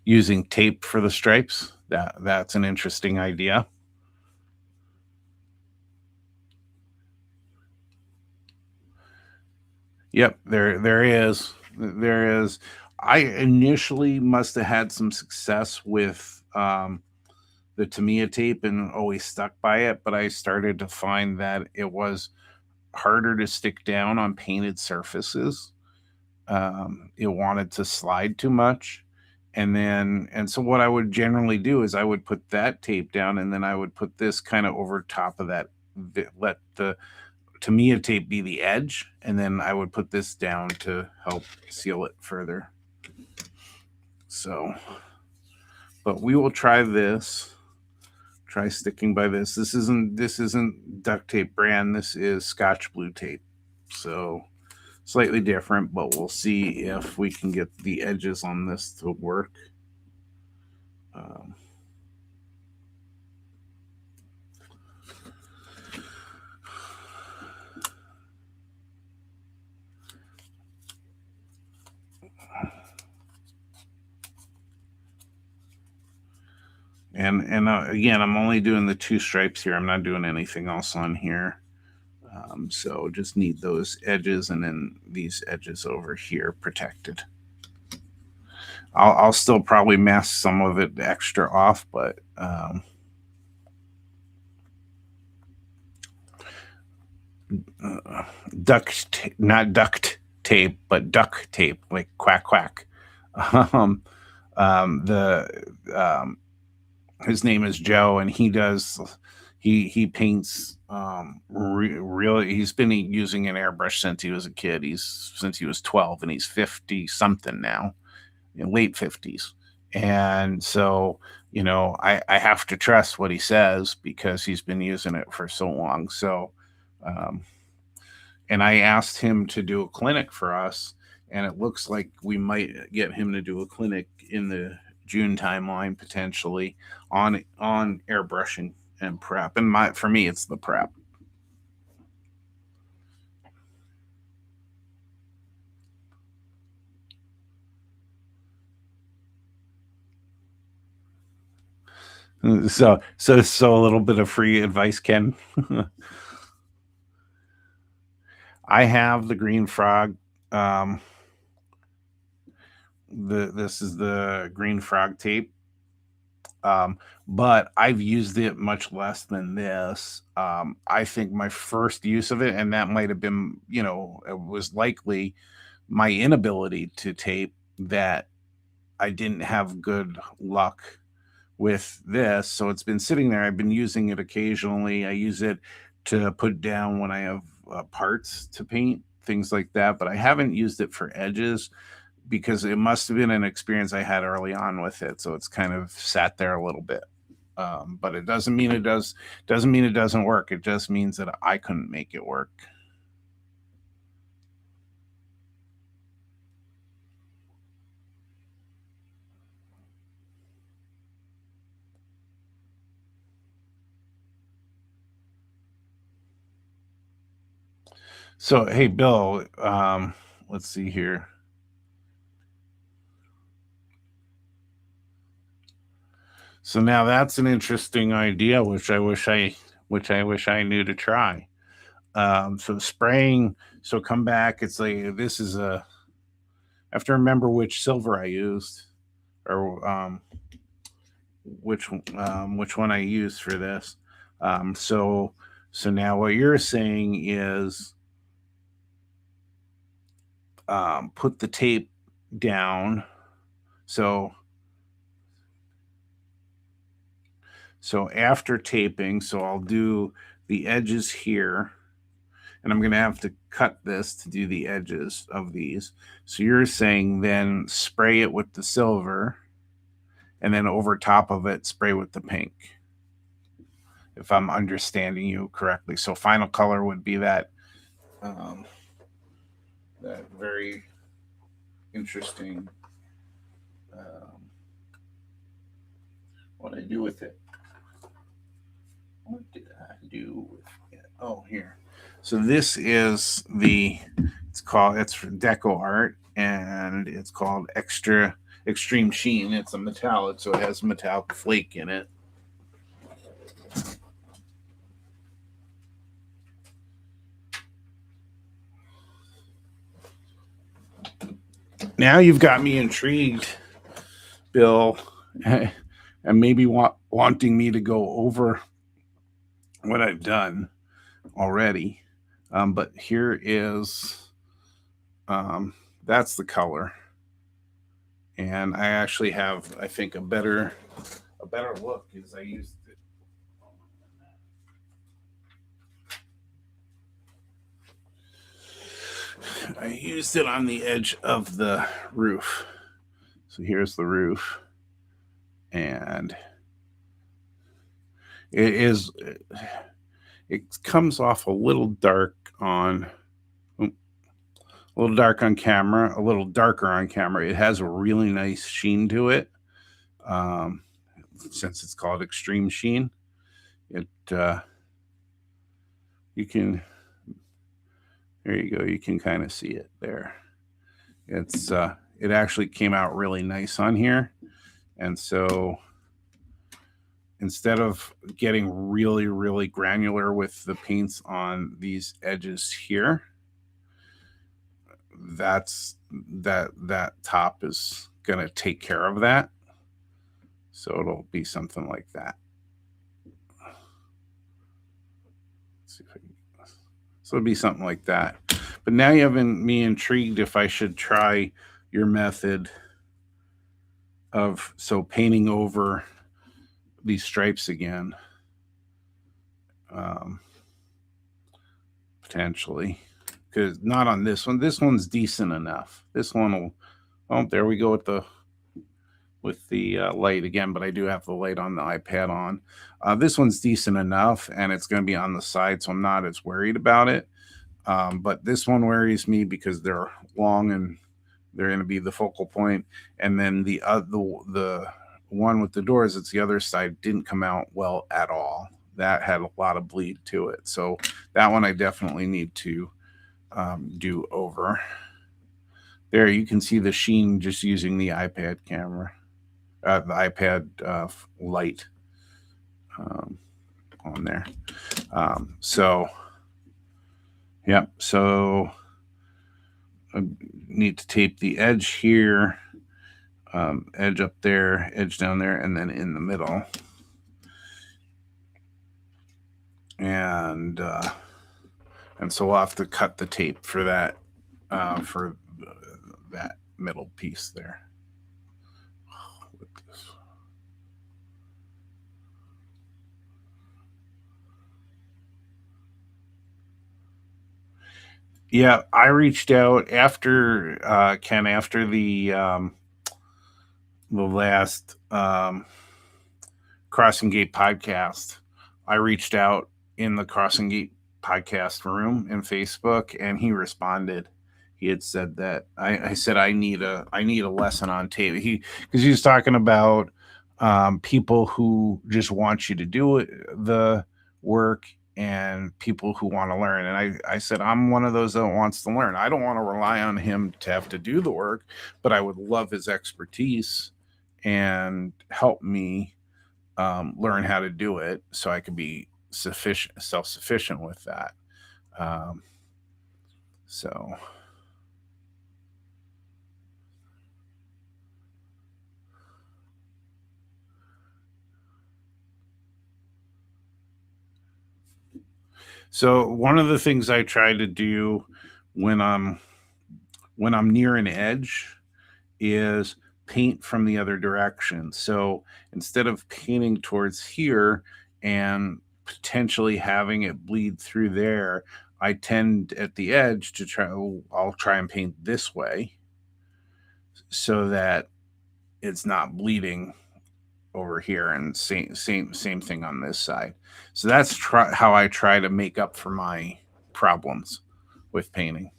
using tape for the stripes. That's an interesting idea. Yep, there is. There is. I initially must have had some success with the Tamiya tape and always stuck by it, but I started to find that it was harder to stick down on painted surfaces. It wanted to slide too much. And so what I would generally do is I would put that tape down, and then I would put this kind of over top of that, let the Tamiya tape be the edge, and then I would put this down to help seal it further. So, but we will try this. Try sticking by this. This isn't duct tape brand. This is Scotch Blue tape. So slightly different, but we'll see if we can get the edges on this to work. And again, I'm only doing the 2 stripes here. I'm not doing anything else on here. So just need those edges and then these edges over here protected. I'll still probably mask some of it extra off, but not duct tape, but duck tape, like quack quack. His name is Joe, and he paints really. He's been using an airbrush since he was a kid. Since he was 12, and he's 50 something now, late 50s. And so, I have to trust what he says because he's been using it for so long. So, and I asked him to do a clinic for us and it looks like we might get him to do a clinic in the June timeline potentially on airbrushing and prep. And for me, it's the prep. So a little bit of free advice, Ken. I have the green frog. This is the green frog tape. But I've used it much less than this. I think my first use of it, and that might have been, it was likely my inability to tape that I didn't have good luck with this. So it's been sitting there. I've been using it occasionally. I use it to put down when I have parts to paint, things like that. But I haven't used it for edges because it must have been an experience I had early on with it. So it's kind of sat there a little bit. But it doesn't mean it doesn't work. It just means that I couldn't make it work. So, hey, Bill, let's see here. So now that's an interesting idea, which I wish I knew to try. So spraying. So come back. It's like this is a. I have to remember which silver I used, or which one I used for this. So now what you're saying is put the tape down. So after taping, so I'll do the edges here, and I'm going to have to cut this to do the edges of these. So you're saying then spray it with the silver, and then over top of it, spray with the pink, if I'm understanding you correctly. So final color would be that that very interesting. What did I do with it? What did I do with it? Oh, here. So this is it's for Deco Art, and it's called Extreme Sheen. It's a metallic, so it has metallic flake in it. Now you've got me intrigued, Bill, and maybe wanting me to go over what I've done already. But here is that's the color, and I actually have, I think, a better look because I used it. I used it on the edge of the roof. So here's the roof, and it comes off a little dark on camera, a little darker on camera. It has a really nice sheen to it. Since it's called Extreme Sheen, you can, there you go. You can kind of see it there. It actually came out really nice on here. And so instead of getting really, really granular with the paints on these edges here, that top is going to take care of that. So it'll be something like that. Let's see if I can. So it'll be something like that. But now you have me intrigued if I should try your method of painting over these stripes again, potentially, because not on this one. This one's decent enough. This one will. Oh, there we go with the light again, but I do have the light on the iPad on. This one's decent enough, and it's going to be on the side, so I'm not as worried about it. But this one worries me because they're long and They're going to be the focal point, and then the one with the doors that's the other side didn't come out well at all. That had a lot of bleed to it, so that one I definitely need to do over. There, you can see the sheen just using the iPad camera, the iPad light on there. So, yep. So I need to tape the edge here, edge up there, edge down there, and then in the middle. And so we'll have to cut the tape for that that middle piece there. Yeah, I reached out after Ken, after the last Crossing Gate podcast. I reached out in the Crossing Gate podcast room in Facebook, and he responded. He had said that I said I need a lesson on tape. Because he was talking about people who just want you to do it, the work, and people who want to learn. And I said, I'm one of those that wants to learn. I don't want to rely on him to have to do the work, but I would love his expertise and help me learn how to do it so I could be self-sufficient with that. So one of the things I try to do when I'm near an edge is paint from the other direction. So instead of painting towards here and potentially having it bleed through there, I tend at the edge to I'll try and paint this way so that it's not bleeding over here, and same thing on this side. So that's how I try to make up for my problems with painting.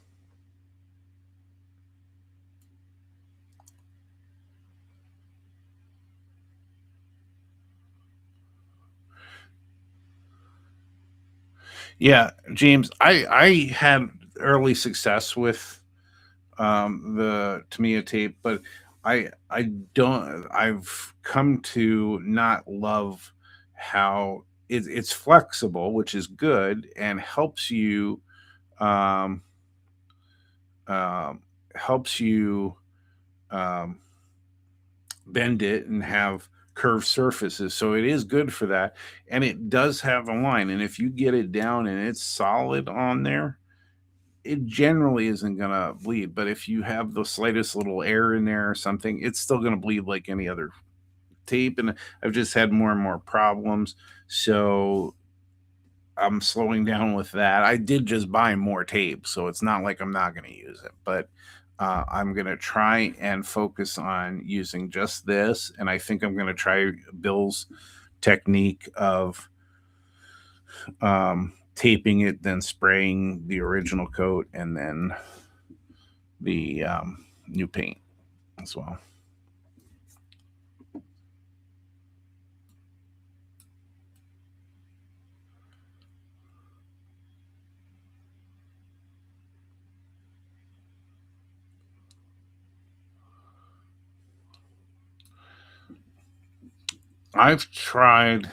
Yeah, James, I had early success with the Tamiya tape, but I don't. I've come to not love how it's flexible, which is good and helps you um, helps you um, bend it and have curved surfaces. So it is good for that, and it does have a line. And if you get it down and it's solid on there, it generally isn't going to bleed. But if you have the slightest little air in there or something, it's still going to bleed like any other tape. And I've just had more and more problems. So I'm slowing down with that. I did just buy more tape, so it's not like I'm not going to use it. But I'm going to try and focus on using just this. And I think I'm going to try Bill's technique of taping it, then spraying the original coat, and then the new paint as well. I've tried,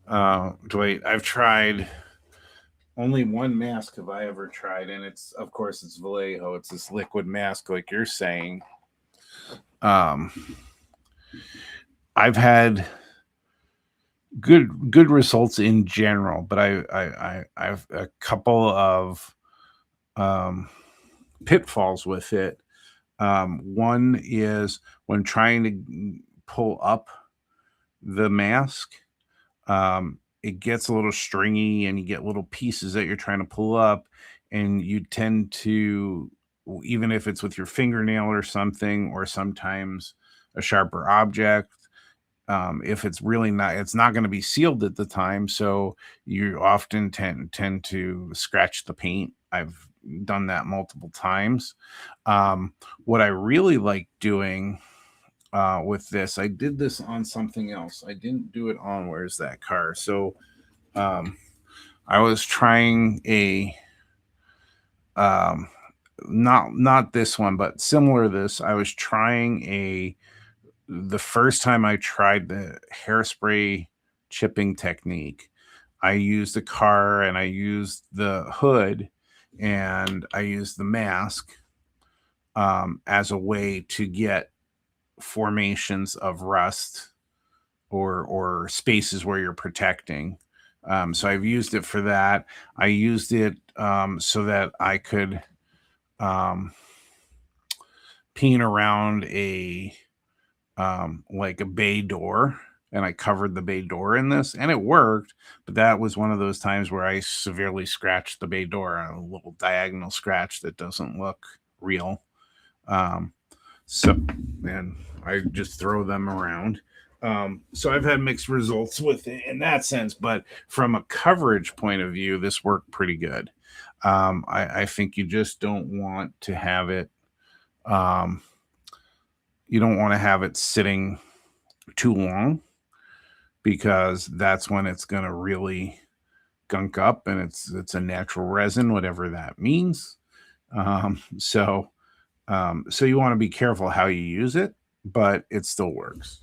I've tried only one mask have I ever tried, and it's, of course, it's Vallejo. It's this liquid mask, like you're saying. I've had good results in general, but I've a couple of pitfalls with it. One is when trying to pull up the mask, it gets a little stringy and you get little pieces that you're trying to pull up, and you tend to, even if it's with your fingernail or something, or sometimes a sharper object, if it's really not, it's not going to be sealed at the time, so you often tend to scratch the paint. I've done that multiple times. What I really like doing with this, I did this on something else. I didn't do it on Where's That Car? So I was trying a not this one, but similar to this. I was trying the first time I tried the hairspray chipping technique, I used a car and I used the hood and I used the mask as a way to get formations of rust or spaces where you're protecting. So I've used it for that. I used it so that I could peen around like a bay door, and I covered the bay door in this, and it worked. But that was one of those times where I severely scratched the bay door, a little diagonal scratch that doesn't look real. So, and I just throw them around. So I've had mixed results with it in that sense, but from a coverage point of view, this worked pretty good. I think you just don't want to have it. You don't want to have it sitting too long, because that's when it's going to really gunk up, and it's a natural resin, whatever that means. So you want to be careful how you use it, but it still works.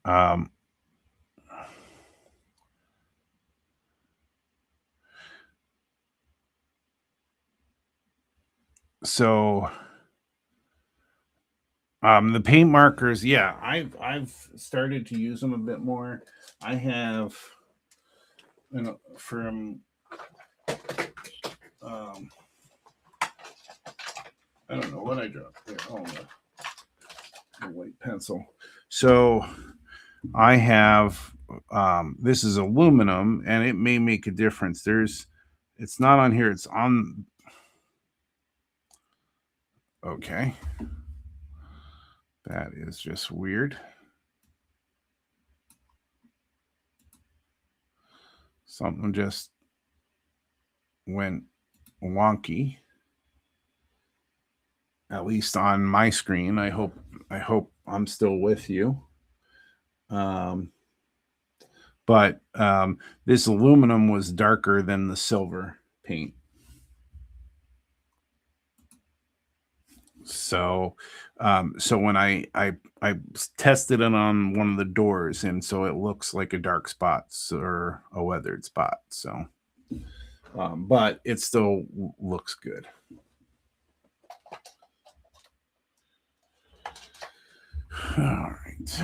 Um, so the paint markers, yeah, I've started to use them a bit more. I have, from I don't know what I dropped there. Oh, the white pencil. So I have this is aluminum, and it may make a difference. It's not on here. It's on. Okay. That is just weird. Something just went wonky. At least on my screen. I hope I'm still with you. But this aluminum was darker than the silver paint. So when I tested it on one of the doors, and so it looks like a dark spot or a weathered spot. So, but it still looks good. All right.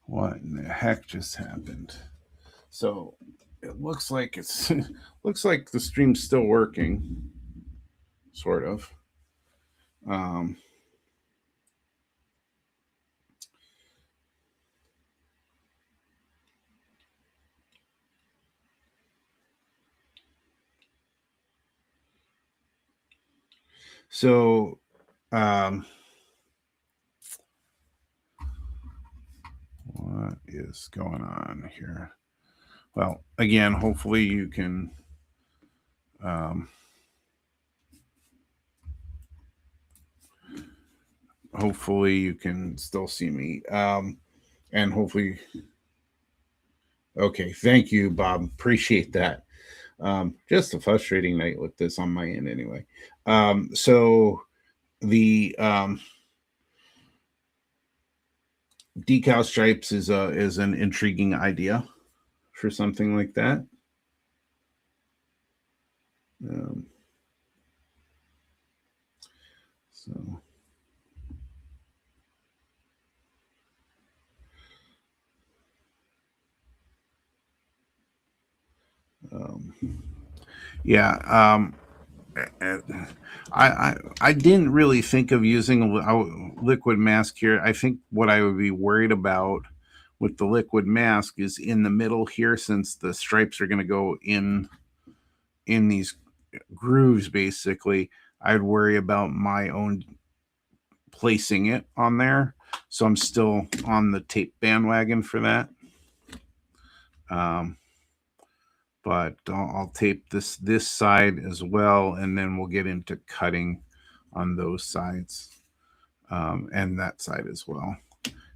What in the heck just happened? So it looks like looks like the stream's still working, sort of. So what is going on here? Well, again, hopefully you can hopefully you can still see me. And hopefully, okay, thank you, Bob. Appreciate that. Just a frustrating night with this on my end anyway. So the decal stripes is an intriguing idea for something like that. So yeah, I didn't really think of using a liquid mask here. I think what I would be worried about with the liquid mask is in the middle here, since the stripes are going to go in these grooves. Basically, I'd worry about my own placing it on there. So I'm still on the tape bandwagon for that. But I'll tape this side as well, and then we'll get into cutting on those sides, and that side as well.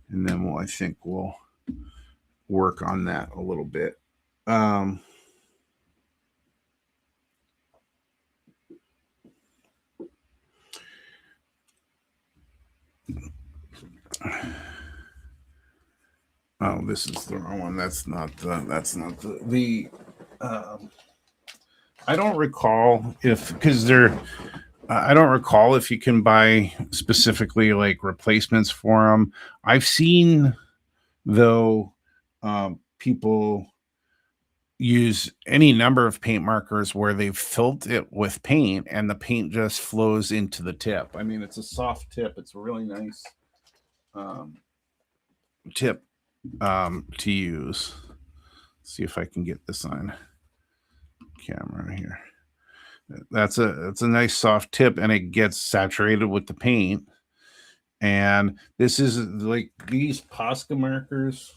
And then I think we'll work on that a little bit. Oh, this is the wrong one. That's not the I don't recall I don't recall if you can buy specifically like replacements for them. I've seen though people use any number of paint markers where they've filled it with paint and the paint just flows into the tip. I mean, it's a soft tip. It's a really nice tip to use. Let's see if I can get this on camera here. It's a nice soft tip, and it gets saturated with the paint. And this is like these Posca markers.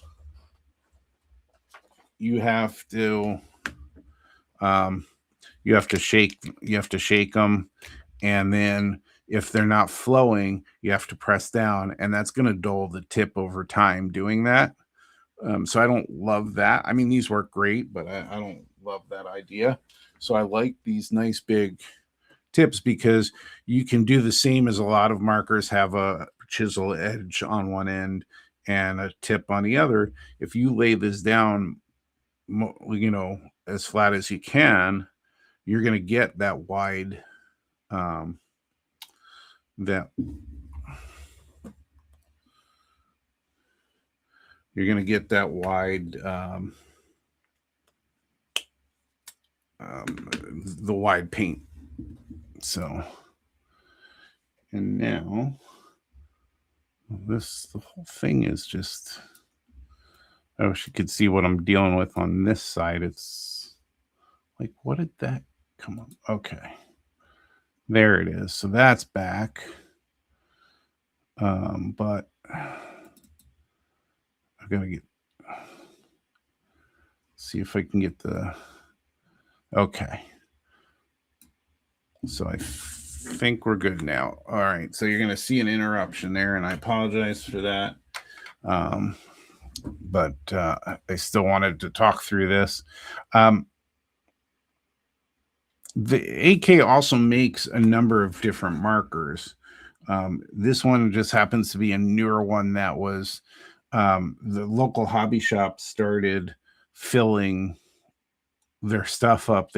You have to shake them, and then if they're not flowing, you have to press down, and that's going to dull the tip over time doing that. So I don't love that. I mean, these work great, but I don't love that idea. So I like these nice big tips because you can do the same as a lot of markers, have a chisel edge on one end and a tip on the other. If you lay this down, as flat as you can, you're going to get that wide, you're going to get that wide, the wide paint. So, and now the whole thing is just, I wish you could see what I'm dealing with on this side. It's like, what did that come on? Okay. There it is. So that's back. But I'm going to see if I can get okay. So I think we're good now. All right. So you're going to see an interruption there, and I apologize for that. But I still wanted to talk through this. The AK also makes a number of different markers. This one just happens to be a newer one that was the local hobby shop started filling their stuff up.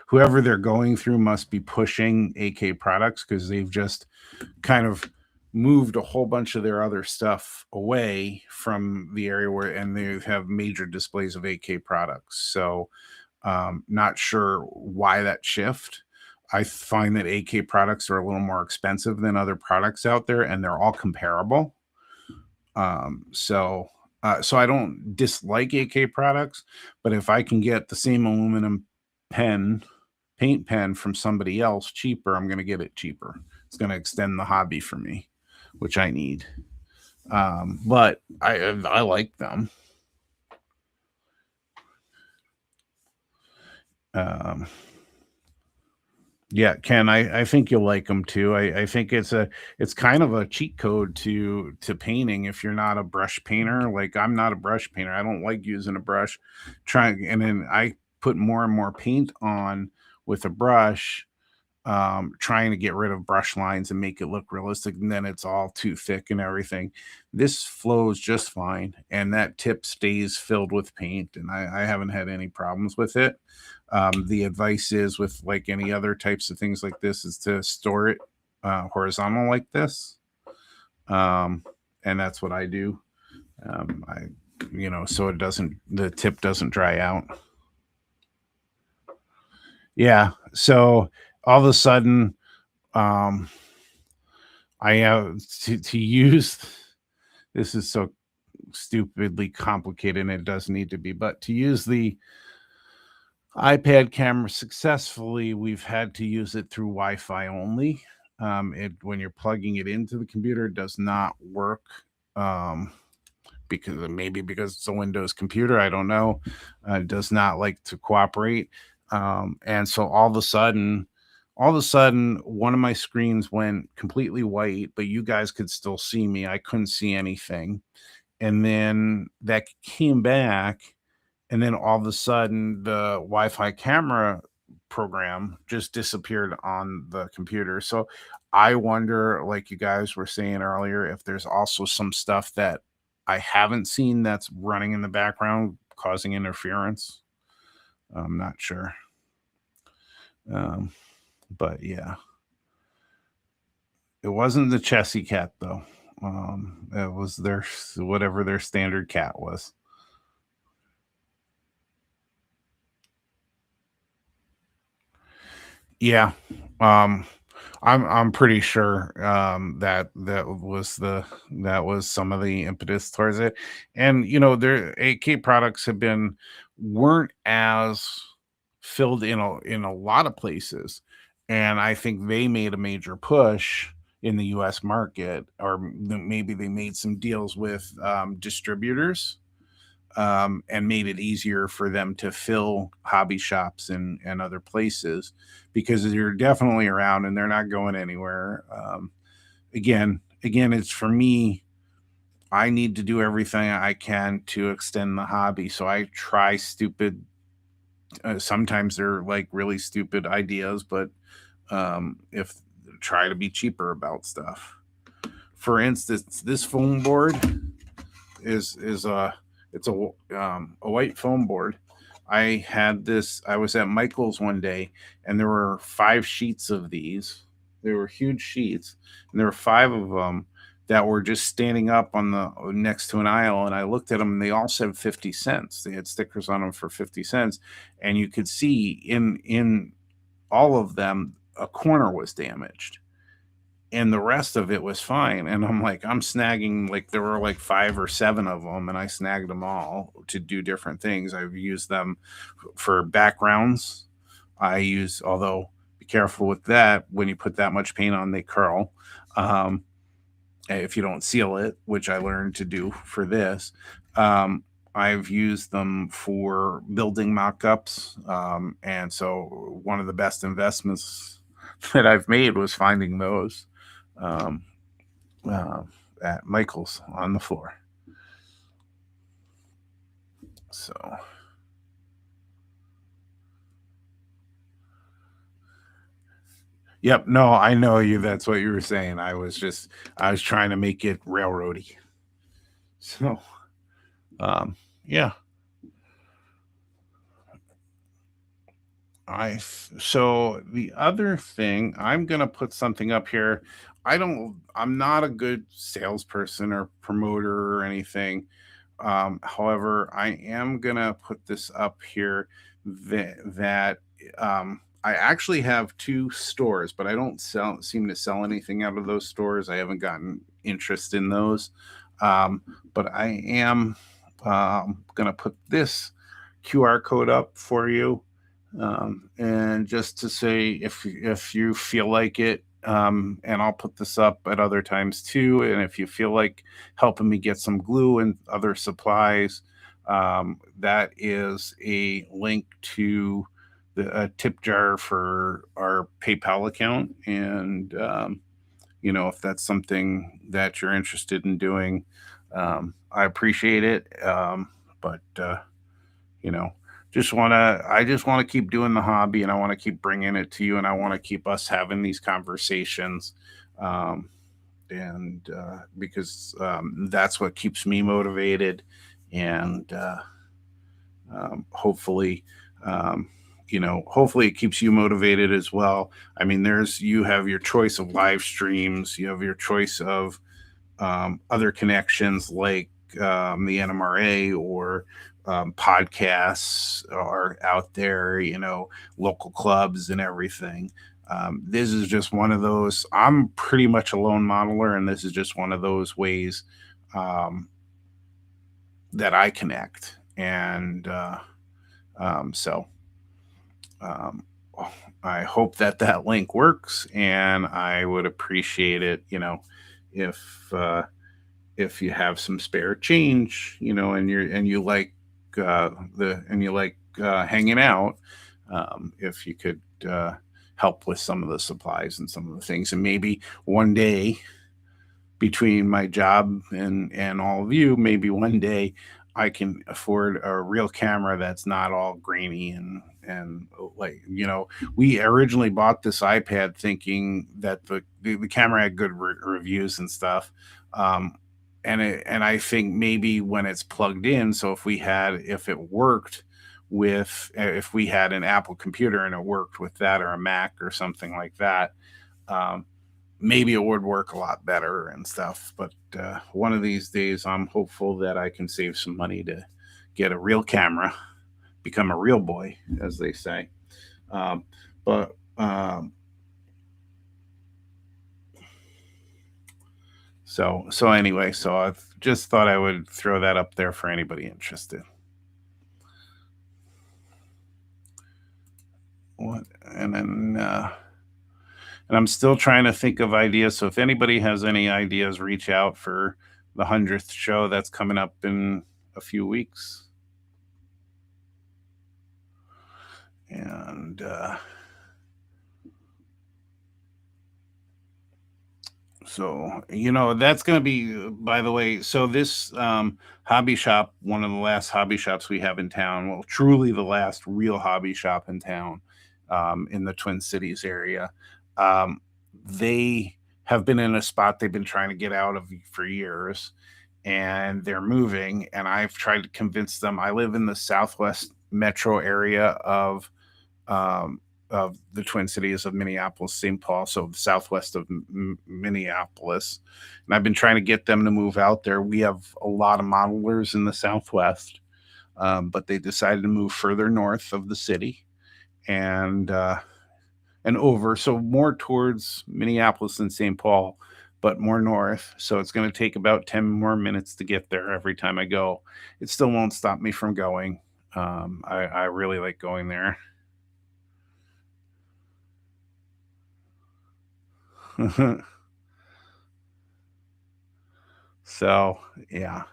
Whoever they're going through must be pushing AK products, because they've just kind of moved a whole bunch of their other stuff away from the area and they have major displays of AK products. So not sure why that shift. I find that AK products are a little more expensive than other products out there, and they're all comparable. So I don't dislike AK products, but if I can get the same aluminum paint pen from somebody else cheaper, I'm going to get it cheaper. It's going to extend the hobby for me, which I need. But I like them. Yeah, Ken, I think you'll like them too. I think it's kind of a cheat code to painting if you're not a brush painter. Like, I'm not a brush painter. I don't like using a brush. And then I put more and more paint on with a brush, trying to get rid of brush lines and make it look realistic, and then it's all too thick and everything. This flows just fine, and that tip stays filled with paint, and I haven't had any problems with it. The advice is, with like any other types of things like this, is to store it horizontal like this, and that's what I do. So the tip doesn't dry out. Yeah. So all of a sudden, um, I have to use. This is so stupidly complicated, and it does need to be. But to use the iPad camera successfully, we've had to use it through Wi-Fi only. It when you're plugging it into the computer, it does not work. Um, because it's a Windows computer, I don't know. It does not like to cooperate, and so all of a sudden, one of my screens went completely white, but you guys could still see me. I couldn't see anything, and then that came back, and then all of a sudden, the Wi-Fi camera program just disappeared on the computer. So I wonder, like you guys were saying earlier, if there's also some stuff that I haven't seen that's running in the background causing interference. I'm not sure. Um, but yeah, it wasn't the Chessy cat though. It was their whatever their standard cat was. Yeah. Um, I'm pretty sure that that was some of the impetus towards it. And their AK products weren't as filled in a lot of places. And I think they made a major push in the US market, or maybe they made some deals with distributors, and made it easier for them to fill hobby shops and other places, because you're definitely around and they're not going anywhere. Again, it's for me. I need to do everything I can to extend the hobby. So I try stupid. Sometimes they're like really stupid ideas, but if try to be cheaper about stuff. For instance, this foam board is a white foam board. I had this. I was at Michael's one day, and there were 5 sheets of these. They were huge sheets, and there were 5 of them that were just standing up on the next to an aisle. And I looked at them, and they all said 50 cents. They had stickers on them for 50 cents, and you could see in all of them a corner was damaged, and the rest of it was fine. And I'm like, I'm snagging, like there were like 5 or 7 of them, and I snagged them all to do different things. I've used them for backgrounds. Although be careful with that, when you put that much paint on, they curl. Um, if you don't seal it, which I learned to do for this. I've used them for building mock-ups, and so one of the best investments that I've made was finding those um, uh, at Michael's on the floor. So, yep, no, I know you. That's what you were saying. I was trying to make it railroady. So, um, yeah, so the other thing, I'm gonna put something up here. I'm not a good salesperson or promoter or anything. However, I am gonna put this up here that I actually have 2 stores, but I don't seem to sell anything out of those stores. I haven't gotten interest in those. Um, but I am gonna put this QR code up for you, and just to say, if you feel like it, and I'll put this up at other times too. And if you feel like helping me get some glue and other supplies, that is a link to a tip jar for our PayPal account. And if that's something that you're interested in doing, I appreciate it. But you know I just want to keep doing the hobby, and I want to keep bringing it to you, and I want to keep us having these conversations, um, and because that's what keeps me motivated. And hopefully, um, hopefully it keeps you motivated as well. I mean, you have your choice of live streams, you have your choice of other connections, like the NMRA, or podcasts are out there, local clubs and everything. This is just one of those. I'm pretty much a lone modeler, and this is just one of those ways um, that I connect. And so um, I hope that that link works, and I would appreciate it, if if you have some spare change, and you like hanging out, if you could help with some of the supplies and some of the things, and maybe one day between my job and all of you, maybe one day I can afford a real camera that's not all grainy and like, we originally bought this iPad thinking that the camera had good reviews and stuff. Um, and I think maybe when it's plugged in, so if it worked if we had an Apple computer and it worked with that, or a Mac or something like that, um, maybe it would work a lot better and stuff. But one of these days, I'm hopeful that I can save some money to get a real camera, become a real boy, as they say. Um, but so anyway, so I just thought I would throw that up there for anybody interested. What and then and I'm still trying to think of ideas. So if anybody has any ideas, reach out for the 100th show that's coming up in a few weeks. And so, that's going to be, by the way, so this hobby shop, one of the last hobby shops we have in town, well, truly the last real hobby shop in town, in the Twin Cities area. They have been in a spot they've been trying to get out of for years, and they're moving. And I've tried to convince them. I live in the southwest metro area um, of the Twin Cities of Minneapolis, St. Paul, so southwest of Minneapolis. And I've been trying to get them to move out there. We have a lot of modelers in the southwest, but they decided to move further north of the city and over, so more towards Minneapolis and St. Paul, but more north. So it's going to take about 10 more minutes to get there every time I go. It still won't stop me from going. I really like going there. So yeah.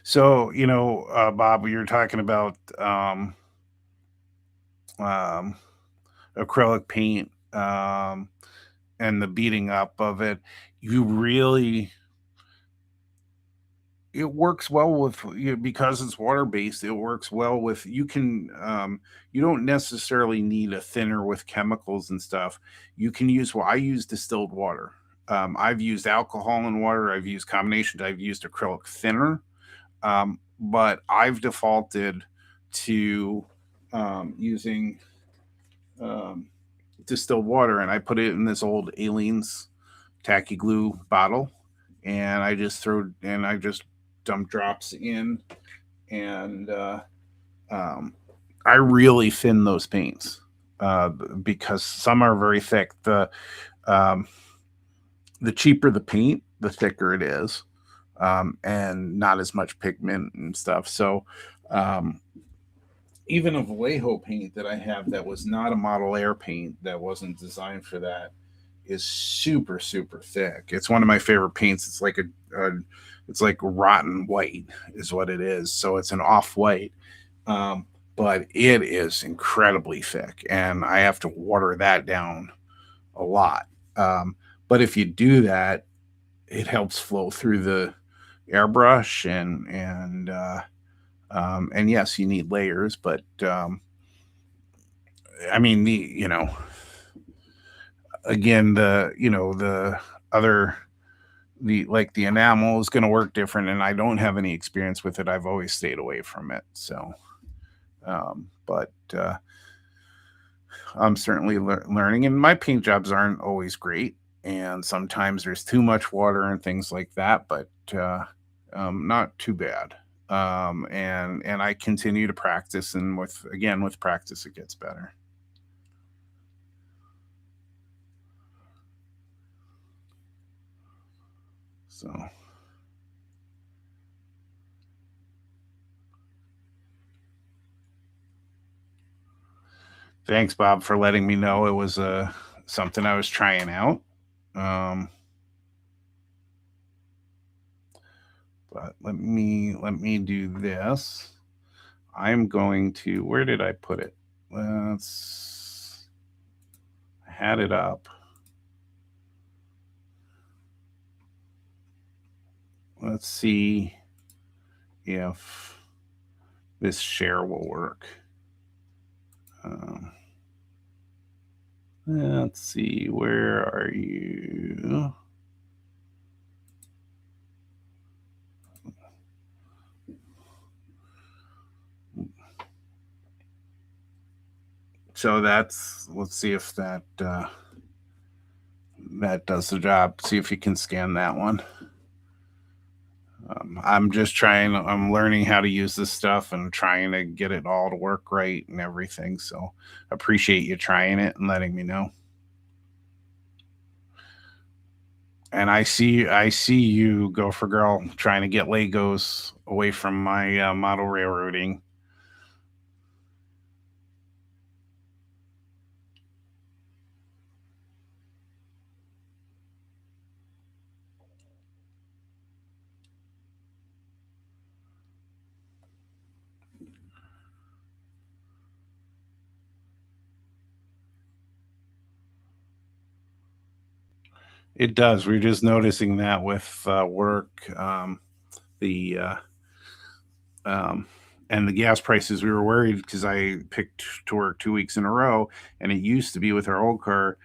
So Bob, you're talking about um, acrylic paint, and the beating up of it. You really It works well with because it's water based. It works well with you don't necessarily need a thinner with chemicals and stuff. You can use I use distilled water. I've used alcohol and water. I've used combinations. I've used acrylic thinner, but I've defaulted to using um, distilled water, and I put it in this old Aleene's tacky glue bottle, and I just dump drops in, and um, I really thin those paints because some are very thick. Um, the cheaper the paint, the thicker it is, and not as much pigment and stuff. So um, even a Vallejo paint that I have that was not a Model Air paint, that wasn't designed for that, is super super thick. It's one of my favorite paints. It's like rotten white is what it is. So it's an off white, um, but it is incredibly thick, and I have to water that down a lot. But if you do that, it helps flow through the airbrush, and yes, you need layers, but I mean again, the other the enamel is going to work different, and I don't have any experience with it. I've always stayed away from it. So but I'm certainly learning, and my paint jobs aren't always great, and sometimes there's too much water and things like that, but not too bad. And I continue to practice, and with practice it gets better. So thanks, Bob, for letting me know it was something I was trying out. Um, but let me do this. I'm going to, where did I put it? I had it up. Let's see if this share will work. Let's see, where are you? So let's see if that does the job. See if you can scan that one. I'm learning how to use this stuff and trying to get it all to work right and everything. So appreciate you trying it and letting me know. And I see you, Gopher Girl, trying to get Legos away from my model railroading. It does. We're just noticing that with work, the and the gas prices. We were worried because I picked to work 2 weeks in a row, and it used to be with our old car.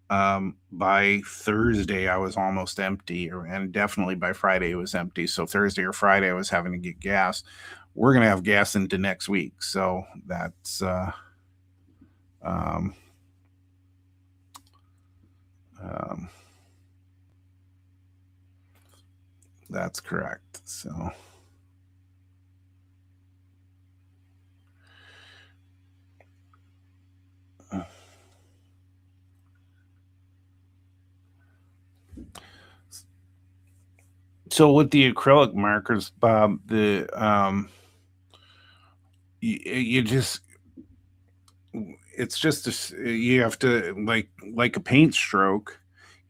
By Thursday, I was almost empty, and definitely by Friday it was empty. So Thursday or Friday, I was having to get gas. We're gonna have gas into next week, so um, um, that's correct. So with the acrylic markers, Bob, you just it's just you have to like a paint stroke,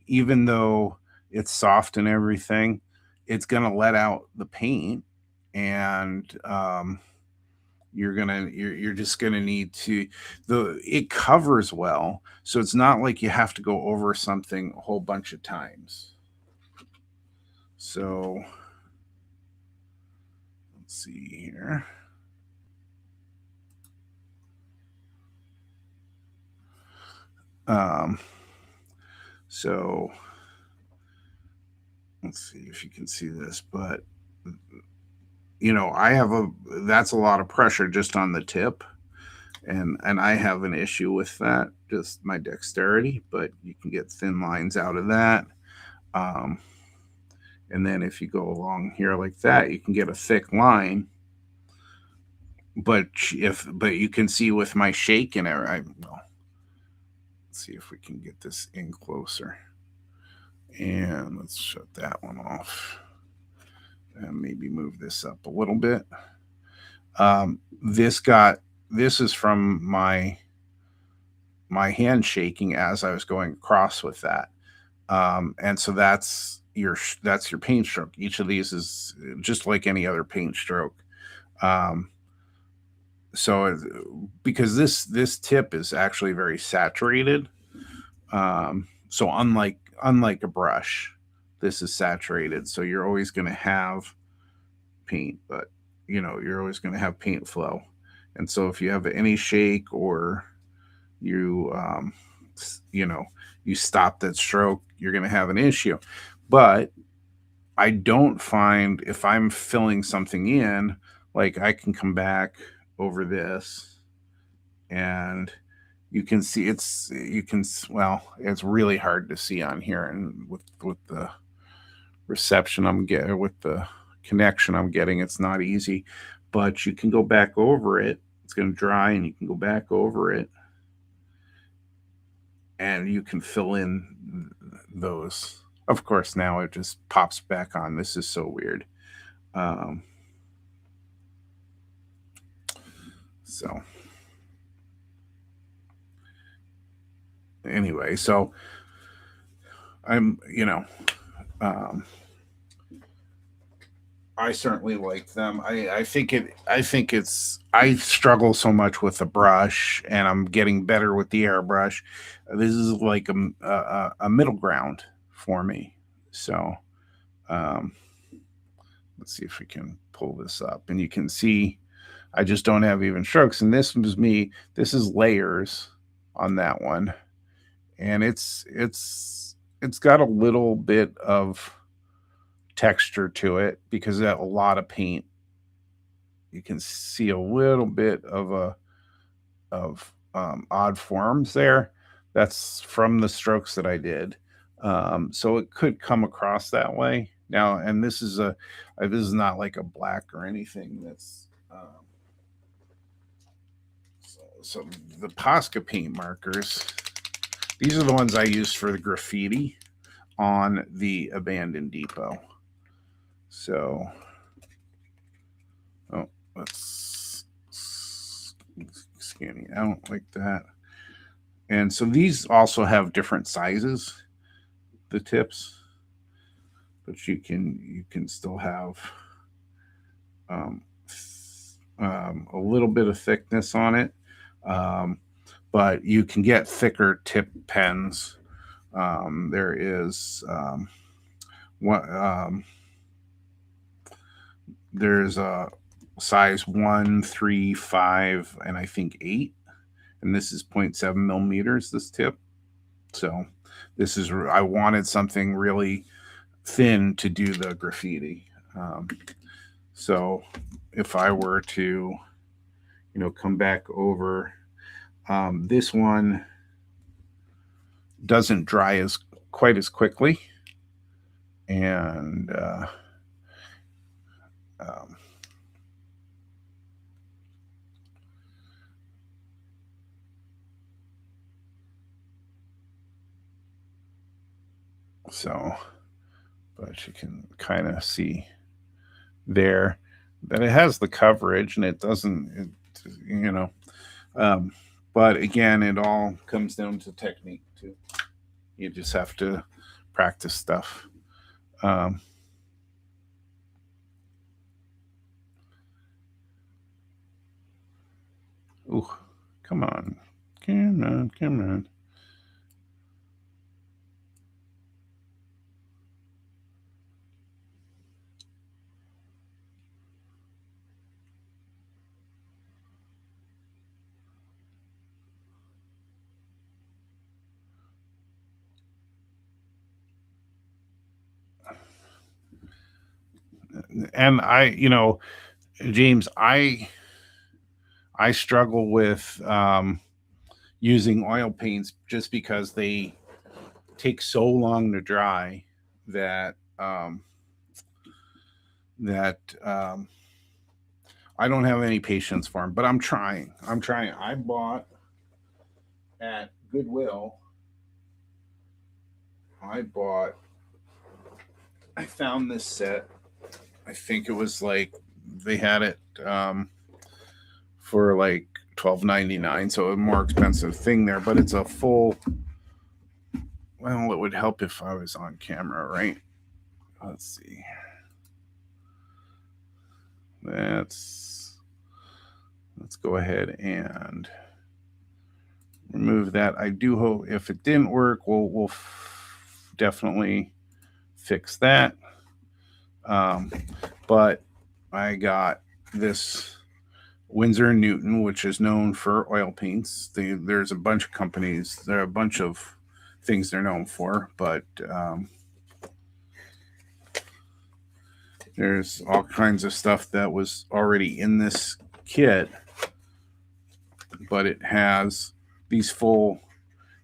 even though it's soft and everything, it's gonna let out the paint, and you're just gonna need to it covers well, so it's not like you have to go over something a whole bunch of times. So let's see here. So let's see if you can see this, but that's a lot of pressure just on the tip, and I have an issue with that, just my dexterity, but you can get thin lines out of that. Um, and then if you go along here like that, you can get a thick line. But you can see with my shake and let's see if we can get this in closer. And let's shut that one off. And maybe move this up a little bit. This is from my hand shaking as I was going across with that. And so that's your paint stroke. Each of these is just like any other paint stroke. So because this tip is actually very saturated. So unlike a brush, this is saturated. So you're always going to have paint, but you're always going to have paint flow. And so if you have any shake, or you you stop that stroke, you're going to have an issue. But I don't find, if I'm filling something in, like I can come back over this, and you can see it's really hard to see on here, and with the reception I'm getting, with the connection I'm getting. It's not easy, but you can go back over it. It's going to dry, and you can go back over it, and you can fill in those. Of course, now it just pops back on. This is so weird. So anyway, so I'm, I certainly like them. I think I struggle so much with the brush, and I'm getting better with the airbrush. This is like a middle ground for me. So let's see if we can pull this up, and you can see I just don't have even strokes. And this was me. This is layers on that one, and it's got a little bit of texture to it because a lot of paint. You can see a little bit of odd forms there. That's from the strokes that I did. So it could come across that way now. And this is not like a black or anything. That's so the Posca paint markers. These are the ones I used for the graffiti on the abandoned depot. So, let's scanning out like that. And so these also have different sizes, the tips, but you can still have a little bit of thickness on it, but you can get thicker tip pens. There is there's a size 1, 3, 5, and I think 8, and this is 0.7 millimeters, this tip. So this is, I wanted something really thin to do the graffiti. So if I were to, come back over, this one doesn't dry quite as quickly, and so, but you can kind of see there that it has the coverage, and it doesn't, but again, it all comes down to technique too. You just have to practice stuff. Ooh, come on. Come on. And James, I struggle with using oil paints just because they take so long to dry that I don't have any patience for them. But I'm trying. I bought at Goodwill. I found this set. I think it was like they had it for like $12.99, so a more expensive thing there, but it's a full. Well, it would help if I was on camera, right? Let's see. Let's go ahead and remove that. I do hope if it didn't work, we'll definitely fix that. But I got this Winsor & Newton, which is known for oil paints. There's a bunch of companies. There are a bunch of things they're known for, but there's all kinds of stuff that was already in this kit, but it has these full.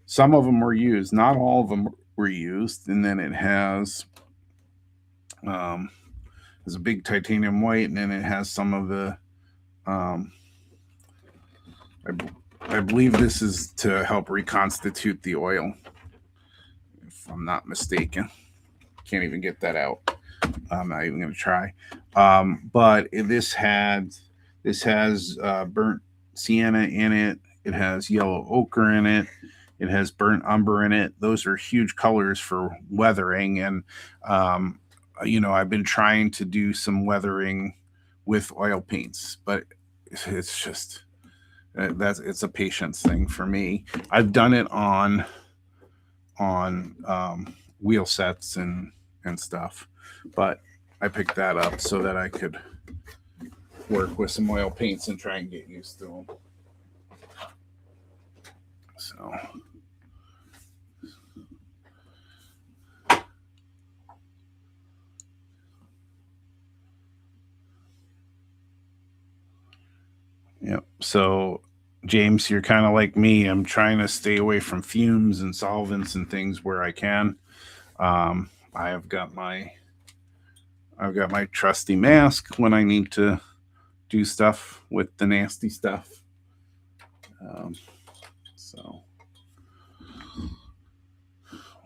Some of them were used, not all of them were used, and then it has There's a big titanium white, and then it has some of the I believe this is to help reconstitute the oil, if I'm not mistaken. Can't even get that out. I'm not even going to try. But this has burnt sienna in it. It has yellow ochre in it. It has burnt umber in it. Those are huge colors for weathering. And, I've been trying to do some weathering with oil paints, but it's just, it's a patience thing for me. I've done it on wheel sets and stuff, but I picked that up so that I could work with some oil paints and try and get used to them. So yep. So James, you're kind of like me. I'm trying to stay away from fumes and solvents and things where I can. I've got my trusty mask when I need to do stuff with the nasty stuff. So,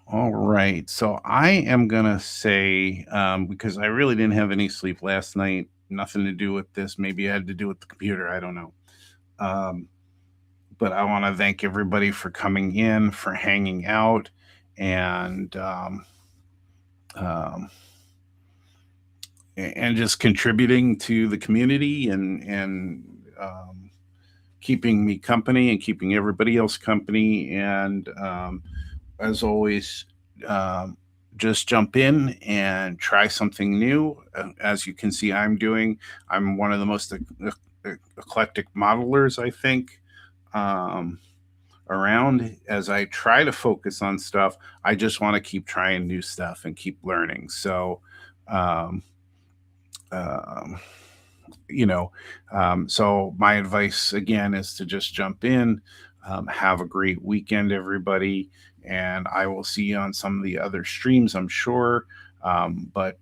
all right. So I am gonna say, because I really didn't have any sleep last night, nothing to do with this. Maybe it had to do with the computer. I don't know. But I want to thank everybody for coming in, for hanging out, and just contributing to the community and keeping me company and keeping everybody else company. And as always, just jump in and try something new. As you can see, I'm one of the most eclectic modelers, I think, around. As I try to focus on stuff, I just want to keep trying new stuff and keep learning. So, so my advice again is to just jump in. Have a great weekend, everybody, and I will see you on some of the other streams, I'm sure. Good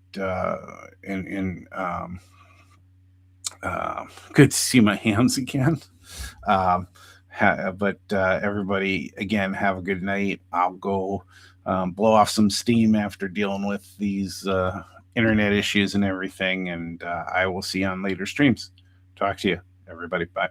to see my hands again. Everybody, again, have a good night. I'll go blow off some steam after dealing with these internet issues and everything, and I will see you on later streams. Talk to you, everybody. Bye.